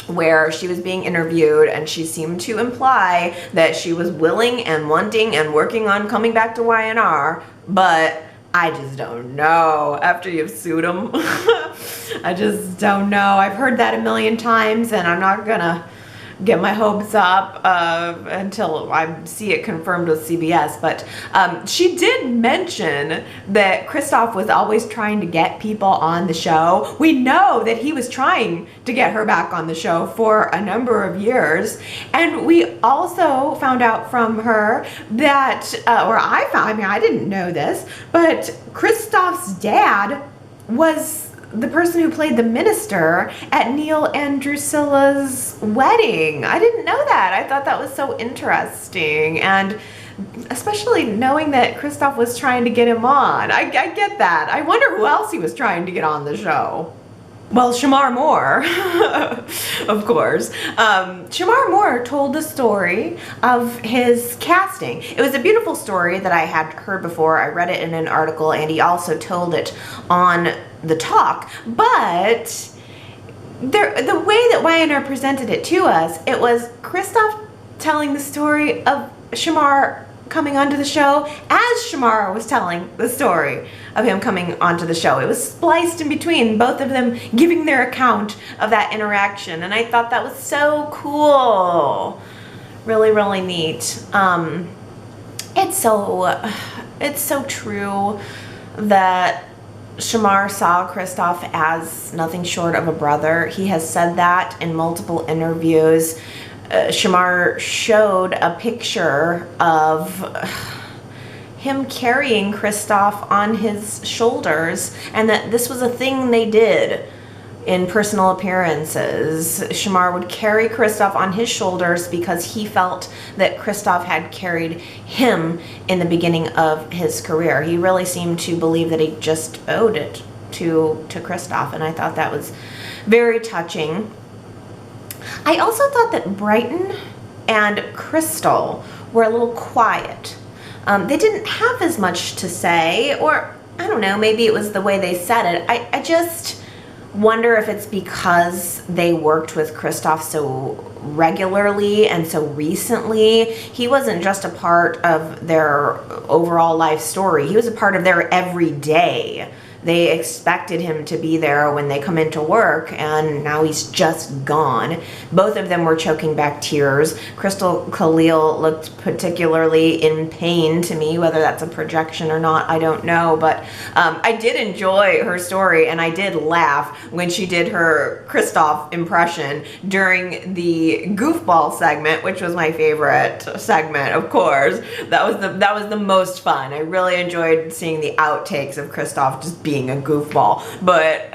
where she was being interviewed and she seemed to imply that she was willing and wanting and working on coming back to Y&R, but I just don't know. After you've sued them, I just don't know. I've heard that a million times, and I'm not gonna get my hopes up until I see it confirmed with CBS. But she did mention that Kristoff was always trying to get people on the show. We know that he was trying to get her back on the show for a number of years. And we also found out from her that, I mean, I didn't know this, but Kristoff's dad was the person who played the minister at Neil and Drusilla's wedding. I didn't know that. I thought that was so interesting, and especially knowing that Kristoff was trying to get him on. I get that. I wonder who else he was trying to get on the show. Well, Shamar Moore, of course. Shamar Moore told the story of his casting. It was a beautiful story that I had heard before. I read it in an article, and he also told it on the talk. But the way that Y&R presented it to us, it was Kristoff telling the story of Shamar coming onto the show as Shamar was telling the story of him coming onto the show. It was spliced in between, both of them giving their account of that interaction, and I thought that was so cool. Really neat. It's so true that Shamar saw Kristoff as nothing short of a brother. He has said that in multiple interviews. Shamar showed a picture of him carrying Kristoff on his shoulders, and that this was a thing they did in personal appearances. Shamar would carry Kristoff on his shoulders because he felt that Kristoff had carried him in the beginning of his career. He really seemed to believe that he just owed it to Kristoff, and I thought that was very touching. I also thought that Brighton and Crystal were a little quiet. They didn't have as much to say, or I don't know, maybe it was the way they said it. I just wonder if it's because they worked with Kristoff so regularly and so recently. He wasn't just a part of their overall life story. He was a part of their everyday they expected him to be there when they come into work, and now he's just gone. Both of them were choking back tears. Crystal Khalil looked particularly in pain to me. Whether that's a projection or not, I don't know, but I did enjoy her story, and I did laugh when she did her Kristoff impression during the goofball segment, which was my favorite segment, of course. That was the most fun. I really enjoyed seeing the outtakes of Kristoff just being a goofball. But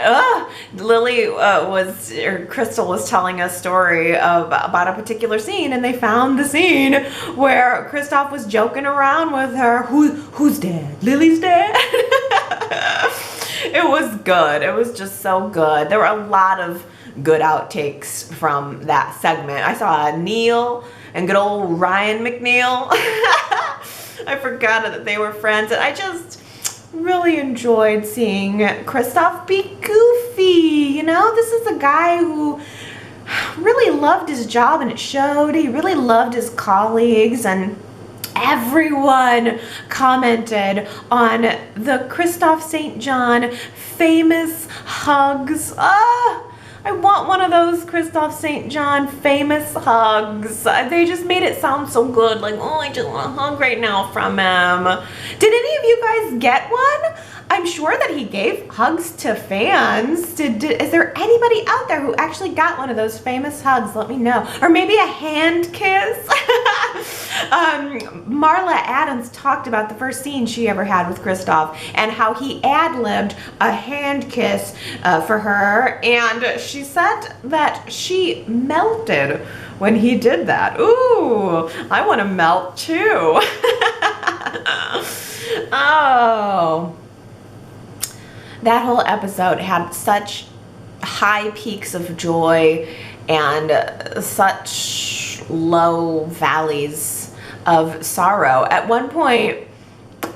Crystal was telling a story about a particular scene, and they found the scene where Kristoff was joking around with her. Who's dead? Lily's dead? It was good. It was just so good. There were a lot of good outtakes from that segment. I saw Neil and good old Ryan McNeil. I forgot that they were friends, and I just really enjoyed seeing Kristoff be goofy. You know, this is a guy who really loved his job, and it showed. He really loved his colleagues, and everyone commented on the Kristoff St. John famous hugs. I want one of those Kristoff St. John famous hugs. They just made it sound so good. Like, oh, I just want a hug right now from him. Did any of you guys get one? I'm sure that he gave hugs to fans. Is there anybody out there who actually got one of those famous hugs? Let me know. Or maybe a hand kiss? Marla Adams talked about the first scene she ever had with Kristoff and how he ad-libbed a hand kiss for her, and she said that she melted when he did that. Ooh, I want to melt too. Oh. That whole episode had such high peaks of joy and such low valleys of sorrow. At one point,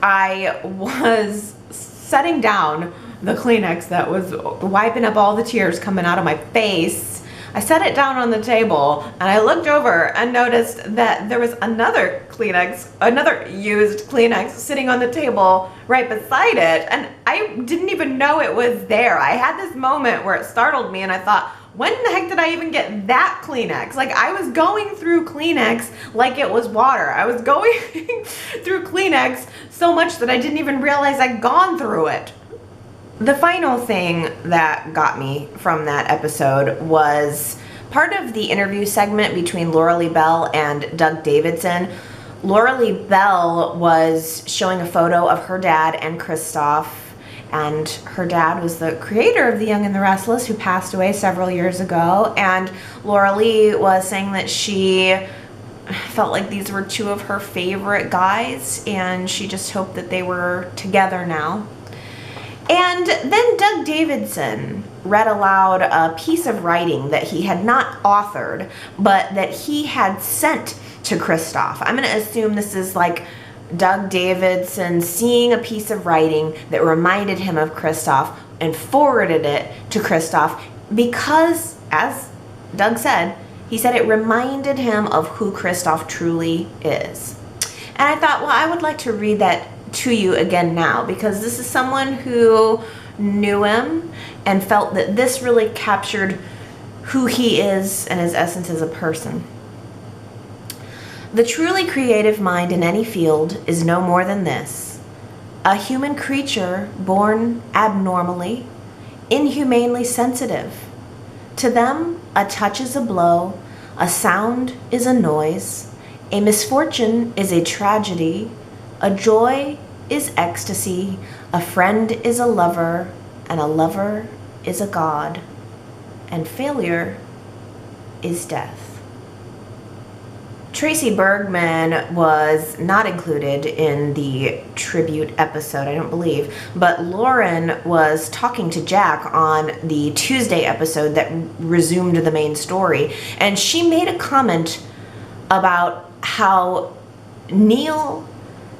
I was setting down the Kleenex that was wiping up all the tears coming out of my face. I set it down on the table, and I looked over and noticed that there was another Kleenex, another used Kleenex sitting on the table right beside it, and I didn't even know it was there. I had this moment where it startled me, and I thought, when the heck did I even get that Kleenex? Like, I was going through Kleenex like it was water. I was going through Kleenex so much that I didn't even realize I'd gone through it. The final thing that got me from that episode was part of the interview segment between Laura Lee Bell and Doug Davidson. Laura Lee Bell was showing a photo of her dad and Kristoff, and her dad was the creator of The Young and the Restless, who passed away several years ago, and Laura Lee was saying that she felt like these were two of her favorite guys, and she just hoped that they were together now. And then Doug Davidson read aloud a piece of writing that he had not authored, but that he had sent to Kristoff. I'm going to assume this is like Doug Davidson seeing a piece of writing that reminded him of Kristoff and forwarded it to Kristoff because, as Doug said, he said it reminded him of who Kristoff truly is. And I thought, well, I would like to read that to you again now, because this is someone who knew him and felt that this really captured who he is and his essence as a person. The truly creative mind in any field is no more than this: a human creature born abnormally, inhumanely sensitive. To them, a touch is a blow, a sound is a noise, a misfortune is a tragedy, a joy is ecstasy, a friend is a lover, and a lover is a god, and failure is death. Tracy Bergman was not included in the tribute episode, I don't believe, but Lauren was talking to Jack on the Tuesday episode that resumed the main story, and she made a comment about how Neil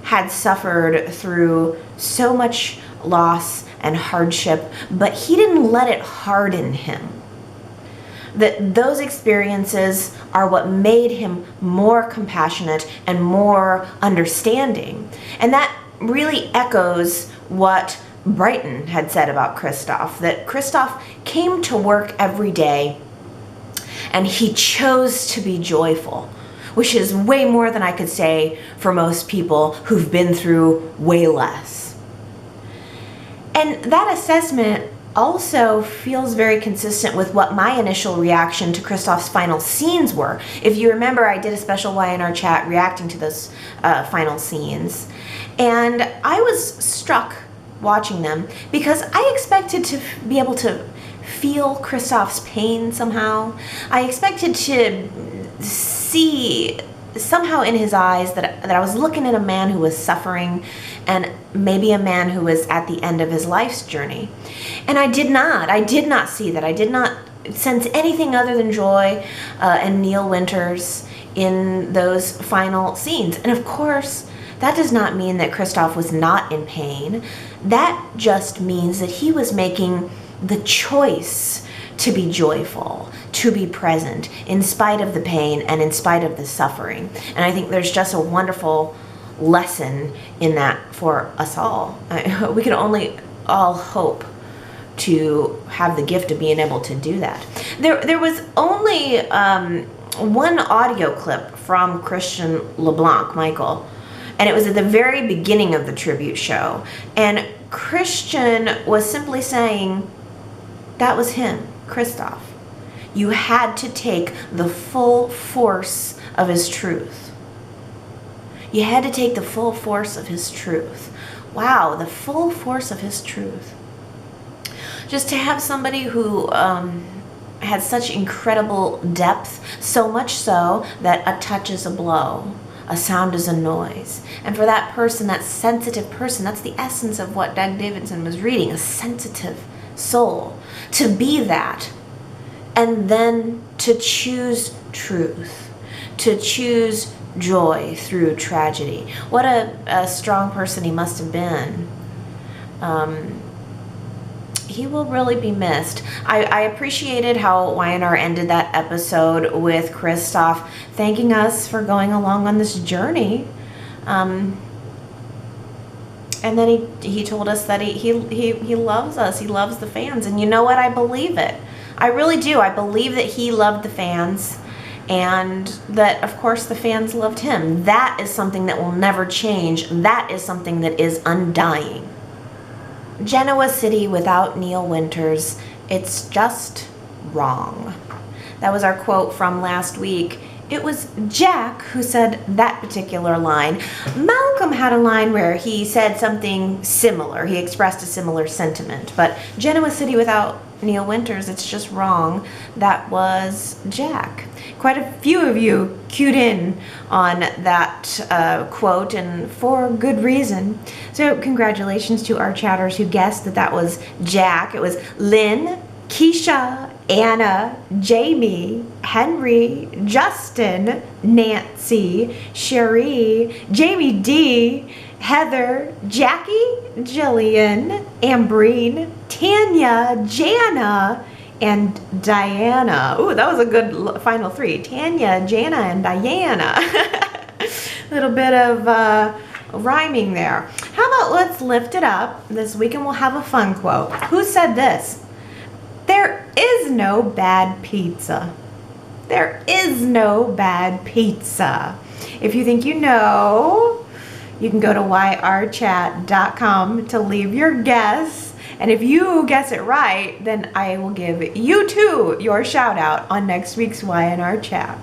had suffered through so much loss and hardship, but he didn't let it harden him. That those experiences are what made him more compassionate and more understanding. And that really echoes what Brighton had said about Kristoff, that Kristoff came to work every day and he chose to be joyful, which is way more than I could say for most people who've been through way less. And that assessment also feels very consistent with what my initial reaction to Kristoff's final scenes were. If you remember, I did a special Y&R Chat reacting to those final scenes, and I was struck watching them because I expected to be able to feel Kristoff's pain somehow. I expected to see somehow in his eyes that I was looking at a man who was suffering, and maybe a man who was at the end of his life's journey. And I did not see that. I did not sense anything other than joy and Neil Winters in those final scenes. And of course, that does not mean that Kristoff was not in pain. That just means that he was making the choice to be joyful, to be present, in spite of the pain and in spite of the suffering. And I think there's just a wonderful lesson in that for us all. We can only all hope to have the gift of being able to do that. There was only one audio clip from Christian LeBlanc, Michael, and it was at the very beginning of the tribute show. And Christian was simply saying, that was him, Kristoff. You had to take the full force of his truth. You had to take the full force of his truth. Wow, the full force of his truth. Just to have somebody who had such incredible depth, so much so that a touch is a blow, a sound is a noise. And for that person, that sensitive person, that's the essence of what Doug Davidson was reading, a sensitive soul. To be that, and then to choose truth, to choose joy through tragedy. What a strong person he must have been. He will really be missed. I appreciated how Y&R ended that episode with Kristoff thanking us for going along on this journey. And then he told us that he loves us. He loves the fans. And you know what? I believe it. I really do. I believe that he loved the fans, and that, of course, the fans loved him. That is something that will never change. That is something that is undying. Genoa City without Neil Winters, it's just wrong. That was our quote from last week. It was Jack who said that particular line. Malcolm had a line where he said something similar. He expressed a similar sentiment. But Genoa City without Neil Winters, it's just wrong. That was Jack. Quite a few of you cued in on that quote, and for good reason. So congratulations to our chatters who guessed that that was Jack. It was Lynn, Keisha, Anna, Jamie, Henry, Justin, Nancy, Cherie, Jamie D, Heather, Jackie, Jillian, Ambreen, Tanya, Jana, and Diana. Ooh, that was a good final three. Tanya, Jana, and Diana. A little bit of rhyming there. How about let's lift it up this week and we'll have a fun quote. Who said this? There is no bad pizza. There is no bad pizza. If you think you know, you can go to yrchat.com to leave your guess. And if you guess it right, then I will give you too your shout out on next week's Y&R Chat.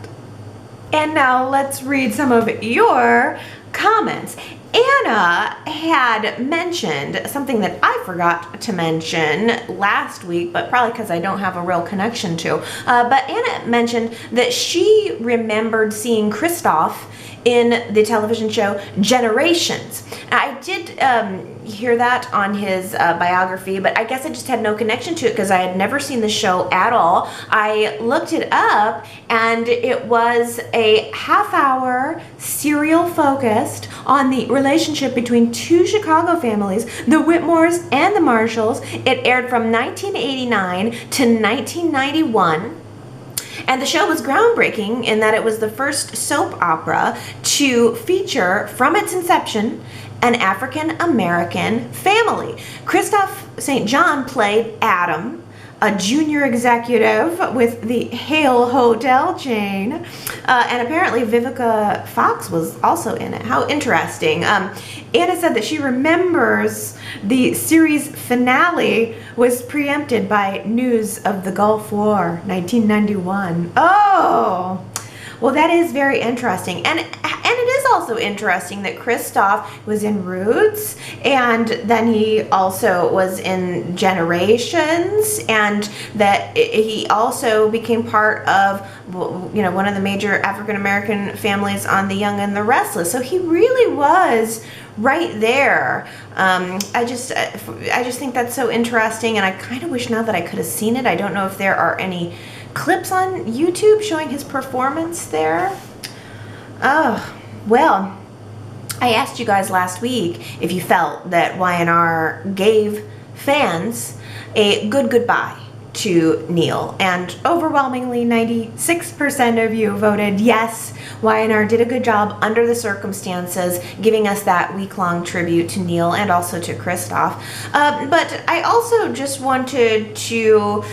And now let's read some of your comments. Anna had mentioned something that I forgot to mention last week, but probably because I don't have a real connection to. But Anna mentioned that she remembered seeing Kristoff in the television show Generations. I did hear that on his biography, but I guess I just had no connection to it because I had never seen the show at all. I looked it up, and it was a half-hour serial focused on the relationship between two Chicago families, the Whitmores and the Marshalls. It aired from 1989 to 1991. And the show was groundbreaking in that it was the first soap opera to feature, from its inception, an African-American family. Kristoff St. John played Adam, a junior executive with the Hale Hotel chain, and apparently Vivica Fox was also in it. How interesting. Anna said that she remembers the series finale was preempted by news of the Gulf War, 1991. Oh! Well, that is very interesting. And it is also interesting that Kristoff was in Roots, and then he also was in Generations, and that he also became part of, you know, one of the major African-American families on The Young and the Restless. So he really was right there. I just think that's so interesting, and I kind of wish now that I could have seen it. I don't know if there are any clips on YouTube showing his performance there. Oh, well, I asked you guys last week if you felt that Y&R gave fans a good goodbye to Neil, and overwhelmingly 96% of you voted yes, Y&R did a good job under the circumstances, giving us that week-long tribute to Neil and also to Kristoff. But I also just wanted to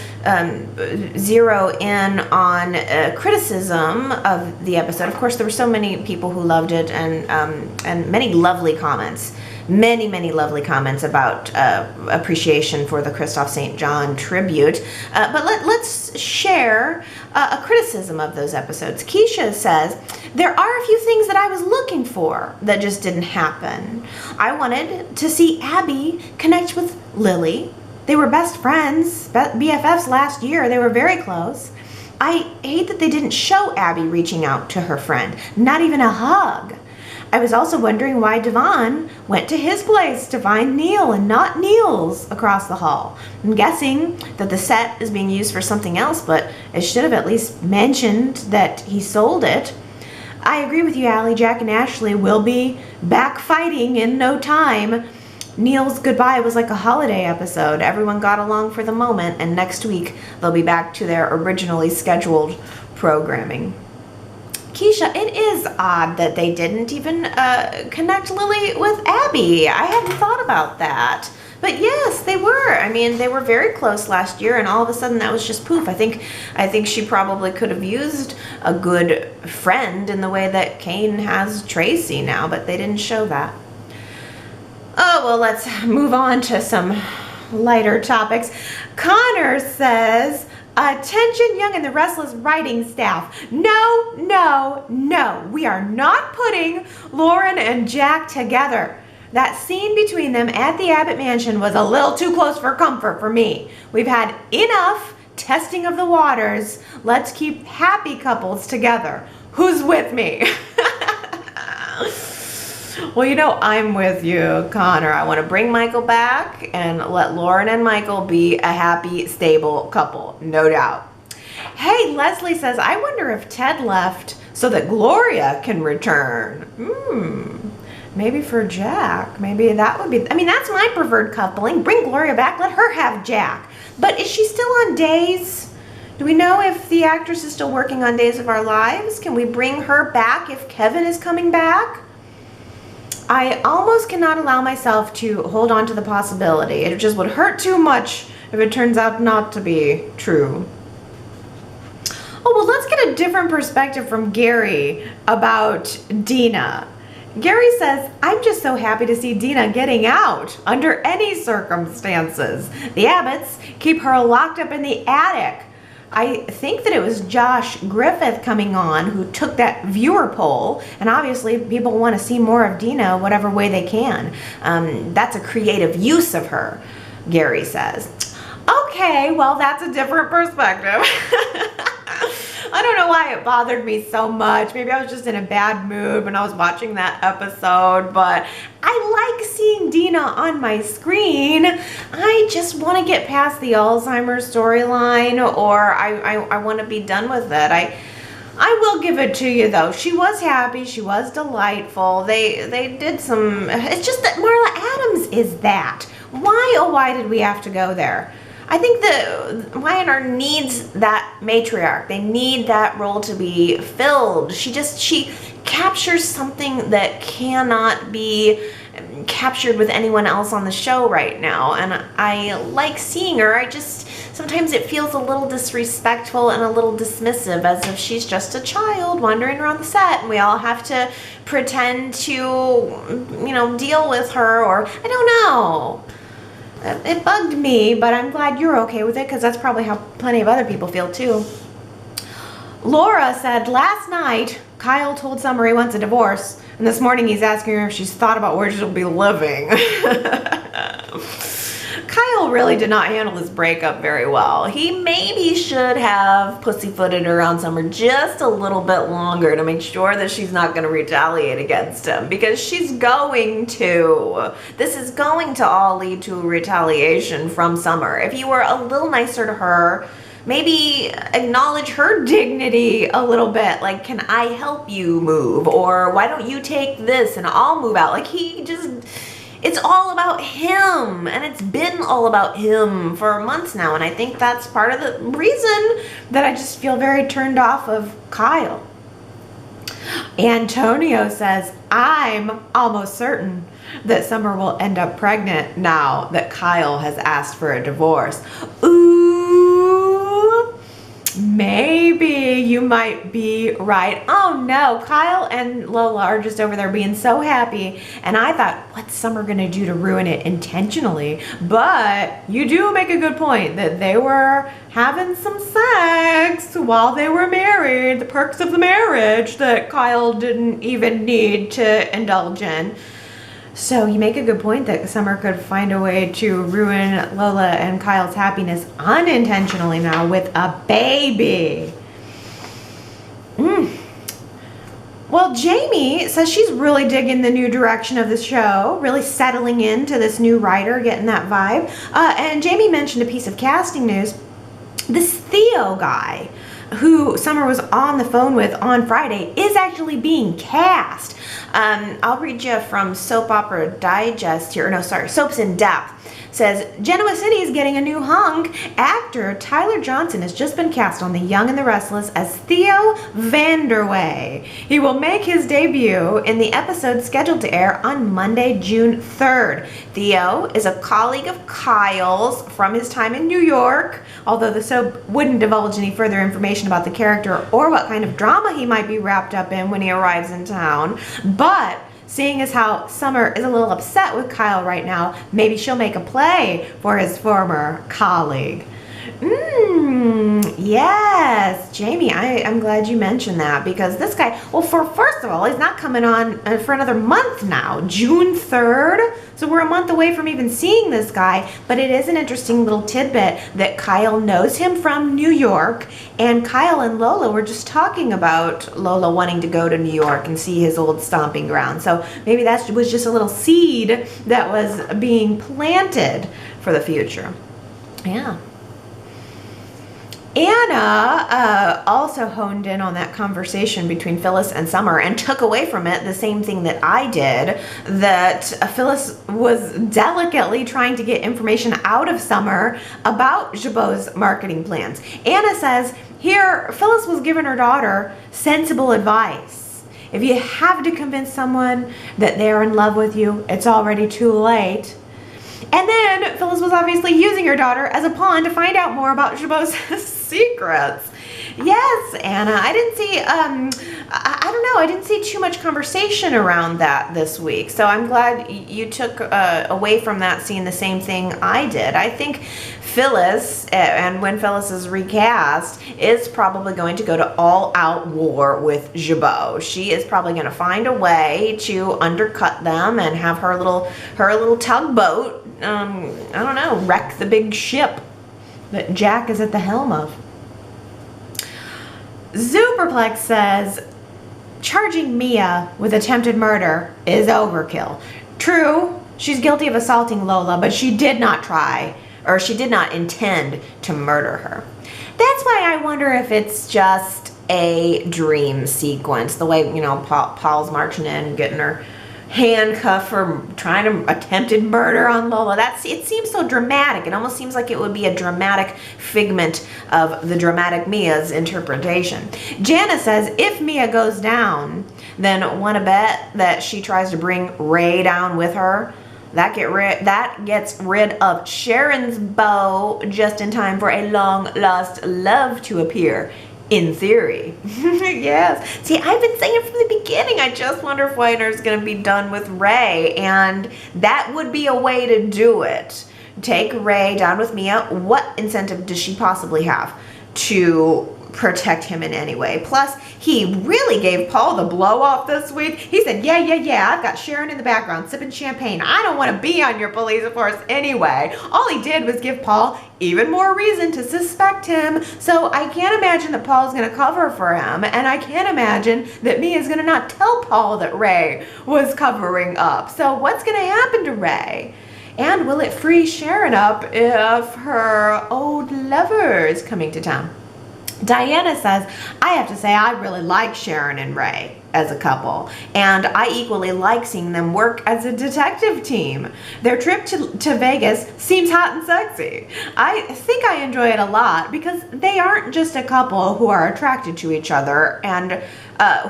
zero in on criticism of the episode. Of course, there were so many people who loved it, and many lovely comments. Many lovely comments about appreciation for the Kristoff St. John tribute. But let's share a criticism of those episodes. Keisha says, there are a few things that I was looking for that just didn't happen. I wanted to see Abby connect with Lily. They were best friends, BFFs last year. They were very close. I hate that they didn't show Abby reaching out to her friend. Not even a hug. I was also wondering why Devon went to his place to find Neil and not Neil's across the hall. I'm guessing that the set is being used for something else, but it should have at least mentioned that he sold it. I agree with you, Allie. Jack and Ashley will be back fighting in no time. Neil's goodbye was like a holiday episode. Everyone got along for the moment, and next week they'll be back to their originally scheduled programming. Keisha, it is odd that they didn't even connect Lily with Abby. I hadn't thought about that. But yes, they were. I mean, they were very close last year, and all of a sudden that was just poof. I think she probably could have used a good friend in the way that Kane has Tracy now, but they didn't show that. Oh, well, let's move on to some lighter topics. Connor says, attention, Young and the Restless writing staff. No, no, no. We are not putting Lauren and Jack together. That scene between them at the Abbott Mansion was a little too close for comfort for me. We've had enough testing of the waters. Let's keep happy couples together. Who's with me? Well, you know, I'm with you, Connor. I want to bring Michael back and let Lauren and Michael be a happy, stable couple, no doubt. Hey, Leslie says, I wonder if Ted left so that Gloria can return. Maybe for Jack. Maybe that would be, I mean, that's my preferred coupling. Bring Gloria back, let her have Jack. But is she still on Days? Do we know if the actress is still working on Days of Our Lives? Can we bring her back if Kevin is coming back? I almost cannot allow myself to hold on to the possibility. It just would hurt too much if it turns out not to be true. Oh, well, let's get a different perspective from Gary about Dina. Gary says, I'm just so happy to see Dina getting out under any circumstances. The Abbotts keep her locked up in the attic. I think that it was Josh Griffith coming on who took that viewer poll, and obviously people want to see more of Dina whatever way they can. That's a creative use of her, Gary says. Okay, well, that's a different perspective. I don't know why it bothered me so much. Maybe I was just in a bad mood when I was watching that episode, but I like seeing Dina on my screen. I just want to get past the Alzheimer's storyline, or I want to be done with it. I will give it to you though. She was happy. She was delightful. They did some, it's just that Marla Adams is that. Why, oh why did we have to go there? I think that Y&R needs that matriarch. They need that role to be filled. She captures something that cannot be captured with anyone else on the show right now, and I like seeing her. Sometimes it feels a little disrespectful and a little dismissive, as if she's just a child wandering around the set and we all have to pretend to, deal with her, or I don't know. It bugged me, but I'm glad you're okay with it, because that's probably how plenty of other people feel too. Laura said, last night Kyle told Summer he wants a divorce, and this morning he's asking her if she's thought about where she'll be living. Kyle really did not handle this breakup very well. He maybe should have pussyfooted around Summer just a little bit longer to make sure that she's not going to retaliate against him, because she's going to. This is going to all lead to retaliation from Summer. If you were a little nicer to her, maybe acknowledge her dignity a little bit. Like, can I help you move? Or why don't you take this and I'll move out? Like, it's all about him, and it's been all about him for months now, and I think that's part of the reason that I just feel very turned off of Kyle. Antonio says, I'm almost certain that Summer will end up pregnant now that Kyle has asked for a divorce. Ooh, maybe you might be right. Oh no, Kyle and Lola are just over there being so happy, and I thought, what's Summer gonna do to ruin it intentionally? But you do make a good point that they were having some sex while they were married, the perks of the marriage that Kyle didn't even need to indulge in. So you make a good point that Summer could find a way to ruin Lola and Kyle's happiness unintentionally now with a baby. Well, Jamie says she's really digging the new direction of the show, really settling into this new writer, getting that vibe. And Jamie mentioned a piece of casting news. This Theo guy who Summer was on the phone with on Friday is actually being cast. I'll read you from Soap Opera Digest here. Soaps in Depth. Says, Genoa City is getting a new hunk. Actor Tyler Johnson has just been cast on The Young and the Restless as Theo Vanderway. He will make his debut in the episode scheduled to air on Monday, June 3rd. Theo is a colleague of Kyle's from his time in New York, although the soap wouldn't divulge any further information about the character or what kind of drama he might be wrapped up in when he arrives in town. But seeing as how Summer is a little upset with Kyle right now, maybe she'll make a play for his former colleague. Yes, Jamie, I'm glad you mentioned that, because this guy, well, first of all, he's not coming on for another month now, June 3rd. So we're a month away from even seeing this guy, but it is an interesting little tidbit that Kyle knows him from New York, and Kyle and Lola were just talking about Lola wanting to go to New York and see his old stomping ground. So maybe that was just a little seed that was being planted for the future. Yeah. Anna also honed in on that conversation between Phyllis and Summer and took away from it the same thing that I did, that Phyllis was delicately trying to get information out of Summer about Jabot's marketing plans. Anna says, here, Phyllis was giving her daughter sensible advice. If you have to convince someone that they're in love with you, it's already too late. And then Phyllis was obviously using her daughter as a pawn to find out more about Jabot's secrets. Yes, Anna, I didn't see, I didn't see too much conversation around that this week. So I'm glad you took away from that seeing the same thing I did. I think Phyllis, and when Phyllis is recast, is probably going to go to all-out war with Jabot. She is probably going to find a way to undercut them and have her little tugboat, wreck the big ship that Jack is at the helm of. Superplex says, charging Mia with attempted murder is overkill. True, she's guilty of assaulting Lola, but she did not intend to murder her. That's why I wonder if it's just a dream sequence, the way, Paul's marching in, getting her handcuffed for trying to attempted murder on Lola. It seems so dramatic. It almost seems like it would be a dramatic figment of the dramatic Mia's interpretation. Jana says, if Mia goes down, then want to bet that she tries to bring Ray down with her. That gets rid of Sharon's bow just in time for a long-lost love to appear. In theory. Yes. See, I've been saying it from the beginning. I just wonder if Y&R is going to be done with Ray, and that would be a way to do it. Take Ray down with Mia. What incentive does she possibly have to protect him in any way? Plus, he really gave Paul the blow off this week. He said, yeah, I've got Sharon in the background sipping champagne. I don't want to be on your police force anyway. All he did was give Paul even more reason to suspect him. So I can't imagine that Paul's going to cover for him. And I can't imagine that Mia's going to not tell Paul that Ray was covering up. So what's going to happen to Ray? And will it free Sharon up if her old lover is coming to town? Diana says, I have to say I really like Sharon and Ray as a couple, and I equally like seeing them work as a detective team. Their trip to Vegas seems hot and sexy. I think I enjoy it a lot because they aren't just a couple who are attracted to each other and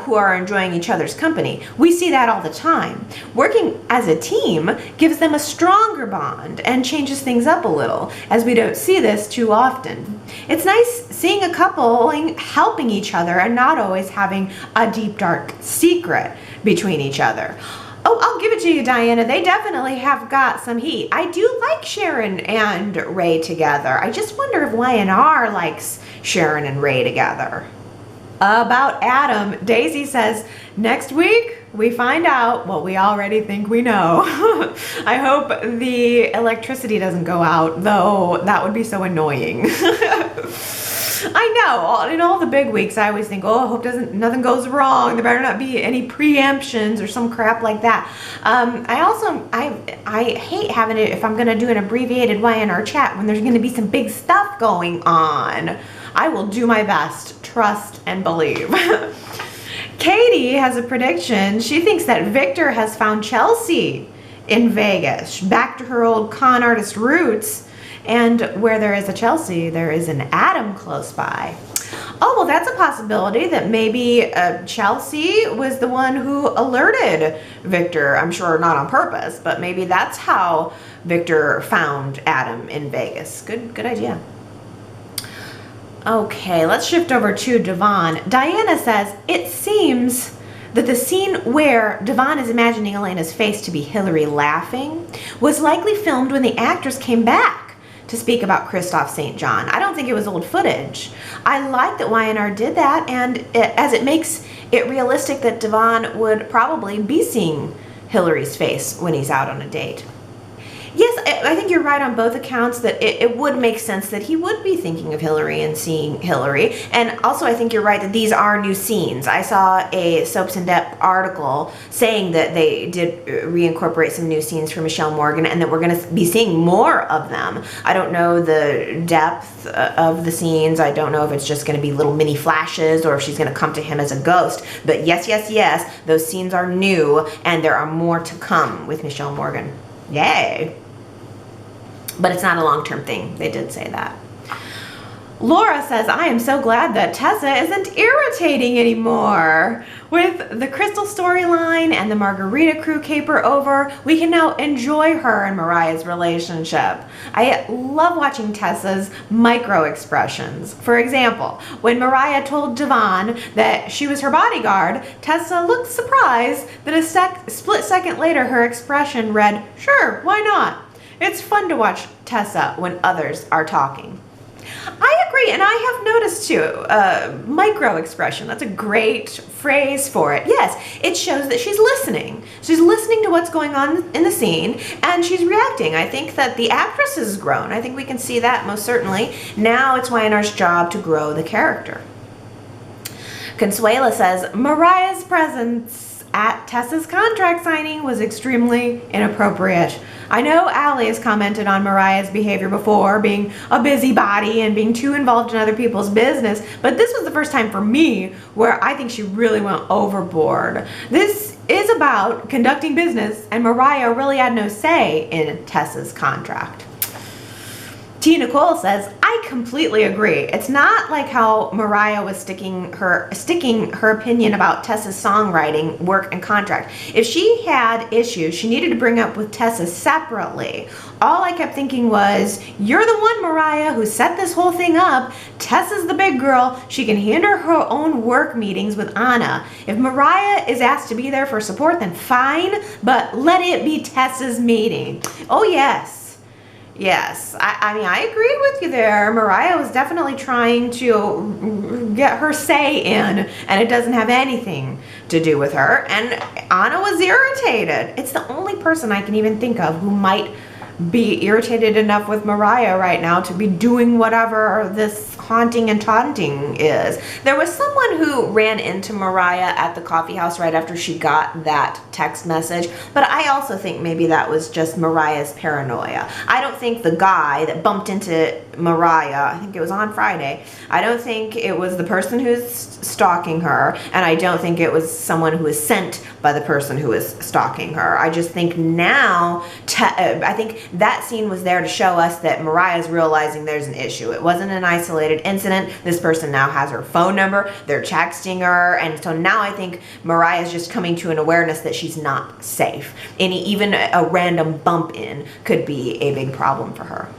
who are enjoying each other's company. We see that all the time. Working as a team gives them a stronger bond and changes things up a little, as we don't see this too often. It's nice seeing a couple helping each other and not always having a deep, dark secret between each other. Oh, I'll give it to you, Diana. They definitely have got some heat. I do like Sharon and Ray together. I just wonder if Y&R likes Sharon and Ray together. About Adam, Daisy says, next week we find out what we already think we know. I hope the electricity doesn't go out, though that would be so annoying. I know, in all the big weeks I always think, oh, I hope nothing goes wrong. There better not be any preemptions or some crap like that. I hate having it if I'm gonna do an abbreviated Y&R chat when there's gonna be some big stuff going on. I will do my best, trust and believe. Katie has a prediction. She thinks that Victor has found Chelsea in Vegas, back to her old con artist roots. And where there is a Chelsea, there is an Adam close by. Oh, well, that's a possibility that maybe Chelsea was the one who alerted Victor. I'm sure not on purpose, but maybe that's how Victor found Adam in Vegas. Good idea. Okay, let's shift over to Devon. Diana says, it seems that the scene where Devon is imagining Elena's face to be Hillary laughing was likely filmed when the actress came back to speak about Kristoff St. John. I don't think it was old footage. I like that Y&R did that, and as it makes it realistic that Devon would probably be seeing Hillary's face when he's out on a date. Yes, I think you're right on both accounts that it would make sense that he would be thinking of Hillary and seeing Hillary. And also I think you're right that these are new scenes. I saw a Soaps in Depth article saying that they did reincorporate some new scenes for Michelle Morgan and that we're going to be seeing more of them. I don't know the depth of the scenes. I don't know if it's just going to be little mini flashes or if she's going to come to him as a ghost. But yes, those scenes are new and there are more to come with Michelle Morgan. Yay! But it's not a long-term thing. They did say that. Laura says, I am so glad that Tessa isn't irritating anymore. With the Crystal storyline and the Margarita crew caper over, we can now enjoy her and Mariah's relationship. I love watching Tessa's micro expressions. For example, when Mariah told Devon that she was her bodyguard, Tessa looked surprised that a split second later her expression read, sure, why not? It's fun to watch Tessa when others are talking. I agree, and I have noticed too, micro expression, that's a great phrase for it. Yes, it shows that she's listening. She's listening to what's going on in the scene, and she's reacting. I think that the actress has grown. I think we can see that most certainly. Now it's Y&R's job to grow the character. Consuela says, Mariah's presence at Tessa's contract signing was extremely inappropriate. I know Allie has commented on Mariah's behavior before, being a busybody and being too involved in other people's business, but this was the first time for me where I think she really went overboard. This is about conducting business, and Mariah really had no say in Tessa's contract. T. Nicole says, I completely agree. It's not like how Mariah was sticking her opinion about Tessa's songwriting, work, and contract. If she had issues, she needed to bring up with Tessa separately. All I kept thinking was, you're the one, Mariah, who set this whole thing up. Tessa's the big girl. She can handle her own work meetings with Anna. If Mariah is asked to be there for support, then fine, but let it be Tessa's meeting. Oh, yes. Yes, I mean, I agree with you there. Mariah was definitely trying to get her say in, and it doesn't have anything to do with her. And Anna was irritated. It's the only person I can even think of who might be irritated enough with Mariah right now to be doing whatever this haunting and taunting is. There was someone who ran into Mariah at the coffee house right after she got that text message, but I also think maybe that was just Mariah's paranoia. I don't think the guy that bumped into Mariah, I think it was on Friday, I don't think it was the person who's stalking her, and I don't think it was someone who was sent by the person who was stalking her. I just think now, I think that scene was there to show us that Mariah's realizing there's an issue. It wasn't an isolated incident. This person now has her phone number. They're texting her. And so now I think Mariah's just coming to an awareness that she's not safe. Even a random bump in could be a big problem for her.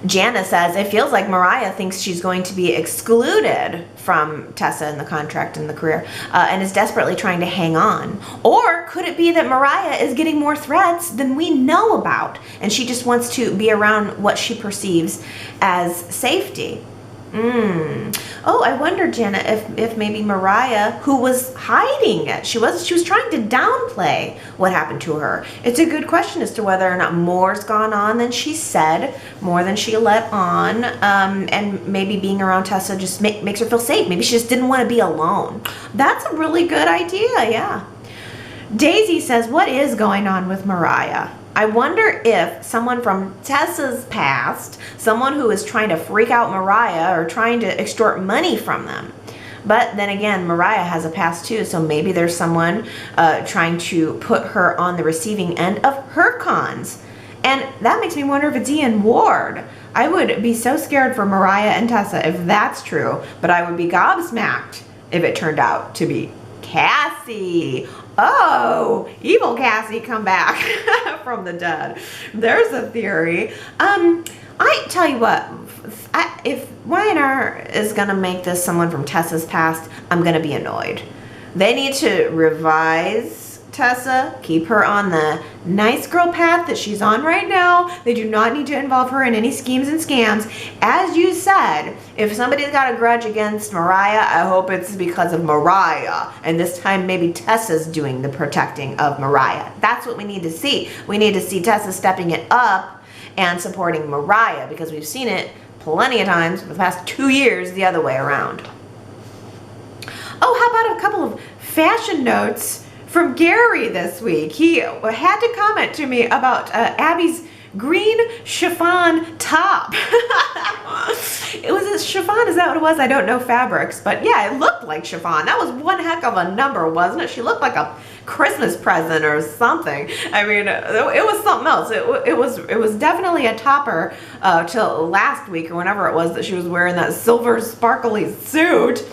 Jana says, it feels like Mariah thinks she's going to be excluded from Tessa in the contract and the career, and is desperately trying to hang on. Or could it be that Mariah is getting more threats than we know about, and she just wants to be around what she perceives as safety? Oh, I wonder, Jana, if maybe Mariah, who was hiding it, she was trying to downplay what happened to her. It's a good question as to whether or not more's gone on than she said, more than she let on, and maybe being around Tessa just makes her feel safe. Maybe she just didn't want to be alone. That's a really good idea, yeah. Daisy says, what is going on with Mariah? I wonder if someone from Tessa's past, someone who is trying to freak out Mariah or trying to extort money from them. But then again, Mariah has a past too, so maybe there's someone trying to put her on the receiving end of her cons. And that makes me wonder if it's Ian Ward. I would be so scared for Mariah and Tessa if that's true, but I would be gobsmacked if it turned out to be Cassie. Oh, evil Cassie come back from the dead. There's a theory. I tell you what, if Y&R is going to make this someone from Tessa's past, I'm going to be annoyed. They need to revise Tessa, keep her on the nice girl path that she's on right now. They do not need to involve her in any schemes and scams. As you said, if somebody's got a grudge against Mariah, I hope it's because of Mariah. And this time maybe Tessa's doing the protecting of Mariah. That's what we need to see. We need to see Tessa stepping it up and supporting Mariah, because we've seen it plenty of times for the past 2 years the other way around. Oh, how about a couple of fashion notes from Gary this week. He had to comment to me about Abby's green chiffon top. It was a chiffon, is that what it was? I don't know fabrics, but yeah, it looked like chiffon. That was one heck of a number, wasn't it? She looked like a Christmas present or something. I mean, it was something else. It was definitely a topper till last week or whenever it was that she was wearing that silver sparkly suit.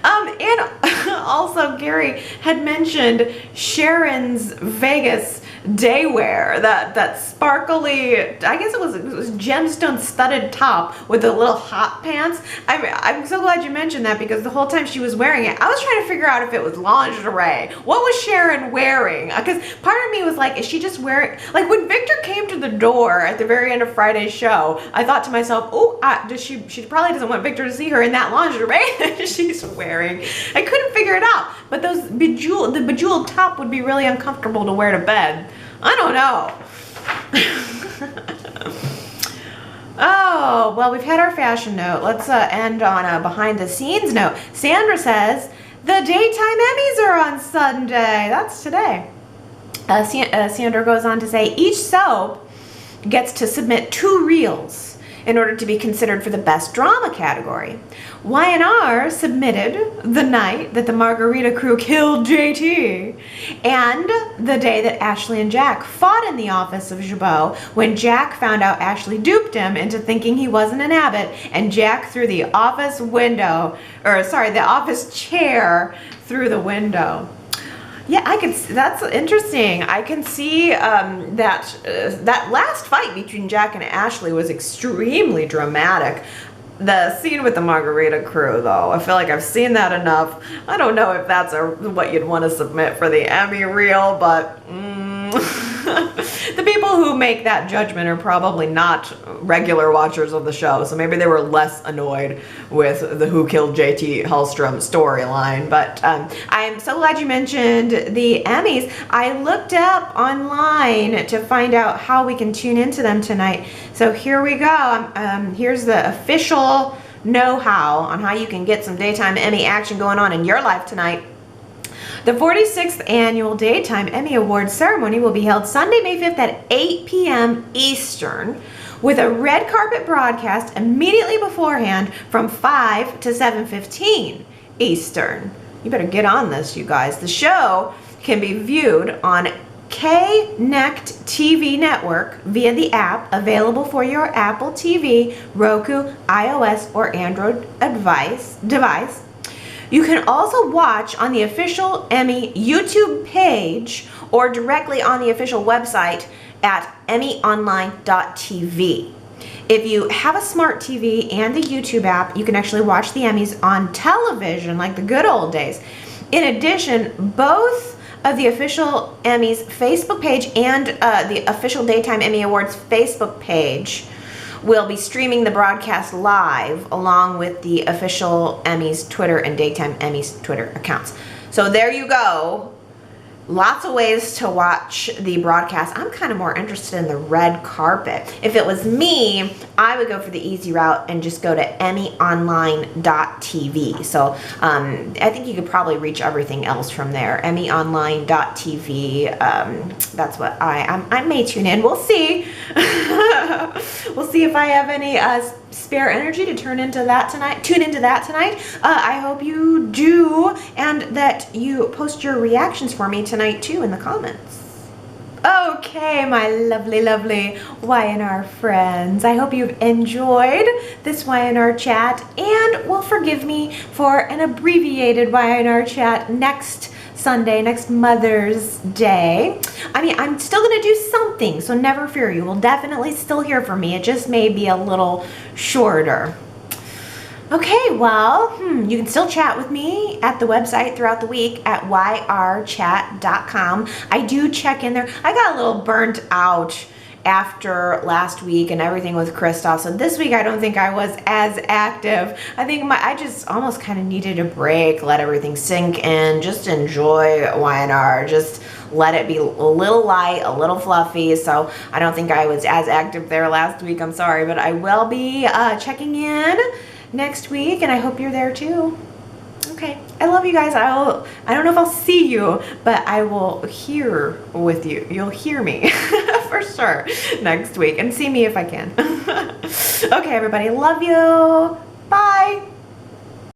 And also Gary had mentioned Sharon's Vegas day wear, that sparkly, I guess it was gemstone studded top with the little hot pants. I'm so glad you mentioned that, because the whole time she was wearing it, I was trying to figure out if it was lingerie. What was Sharon wearing? Because part of me was like, is she just wearing, like when Victor came to the door at the very end of Friday's show, I thought to myself, oh, she probably doesn't want Victor to see her in that lingerie that she's wearing. I couldn't figure it out, but the bejeweled top would be really uncomfortable to wear to bed. I don't know. Oh, well, we've had our fashion note. Let's end on a behind the scenes note. Sandra says, the daytime Emmys are on Sunday. That's today. Sandra goes on to say, each soap gets to submit 2 reels. in order to be considered for the Best Drama category. Y&R submitted the night that the Margarita crew killed JT and the day that Ashley and Jack fought in the office of Jabot when Jack found out Ashley duped him into thinking he wasn't an Abbott, and Jack threw the office the office chair through the window. Yeah, that's interesting. I can see that last fight between Jack and Ashley was extremely dramatic. The scene with the Margarita crew, though, I feel like I've seen that enough. I don't know if that's what you'd want to submit for the Emmy reel, but the people who make that judgment are probably not regular watchers of the show, so maybe they were less annoyed with the Who Killed JT Hellstrom storyline. But I'm so glad you mentioned the Emmys. I looked up online to find out how we can tune into them tonight. So here we go. Here's the official know-how on how you can get some daytime Emmy action going on in your life tonight. The 46th Annual Daytime Emmy Awards ceremony will be held Sunday, May 5th at 8 p.m. Eastern, with a red carpet broadcast immediately beforehand from 5 to 7:15 Eastern. You better get on this, you guys. The show can be viewed on K-Nect TV network via the app available for your Apple TV, Roku, iOS, or Android device. You can also watch on the official Emmy YouTube page or directly on the official website at emmyonline.tv. If you have a smart TV and the YouTube app, you can actually watch the Emmys on television like the good old days. In addition, both of the official Emmys Facebook page and the official Daytime Emmy Awards Facebook page will be streaming the broadcast live along with the official Emmys Twitter and Daytime Emmys Twitter accounts. So there you go. Lots of ways to watch the broadcast. I'm kind of more interested in the red carpet. If it was me, I would go for the easy route and just go to emmyonline.tv. So I think you could probably reach everything else from there. emmyonline.tv. That's what I may tune in. We'll see. We'll see if I have any spare energy to tune into that tonight. I hope you do, and that you post your reactions for me tonight too in the comments. Okay, my lovely Y&R friends. I hope you've enjoyed this Y&R chat and will forgive me for an abbreviated Y&R chat next Sunday, next Mother's Day. I mean, I'm still going to do something, so never fear. You will definitely still hear from me. It just may be a little shorter. Okay, well, you can still chat with me at the website throughout the week at yrchat.com. I do check in there. I got a little burnt out after last week and everything with Kristoff, so this week I don't think I was as active. I think I just almost kind of needed a break, let everything sink in, just enjoy Y&R, just let it be a little light, a little fluffy. So I don't think I was as active there last week. I'm sorry, but I will be checking in next week, and I hope you're there too. Okay, I love you guys. I don't know if I'll see you, but I will hear with you. You'll hear me for sure next week, and see me if I can. Okay, everybody, love you. Bye.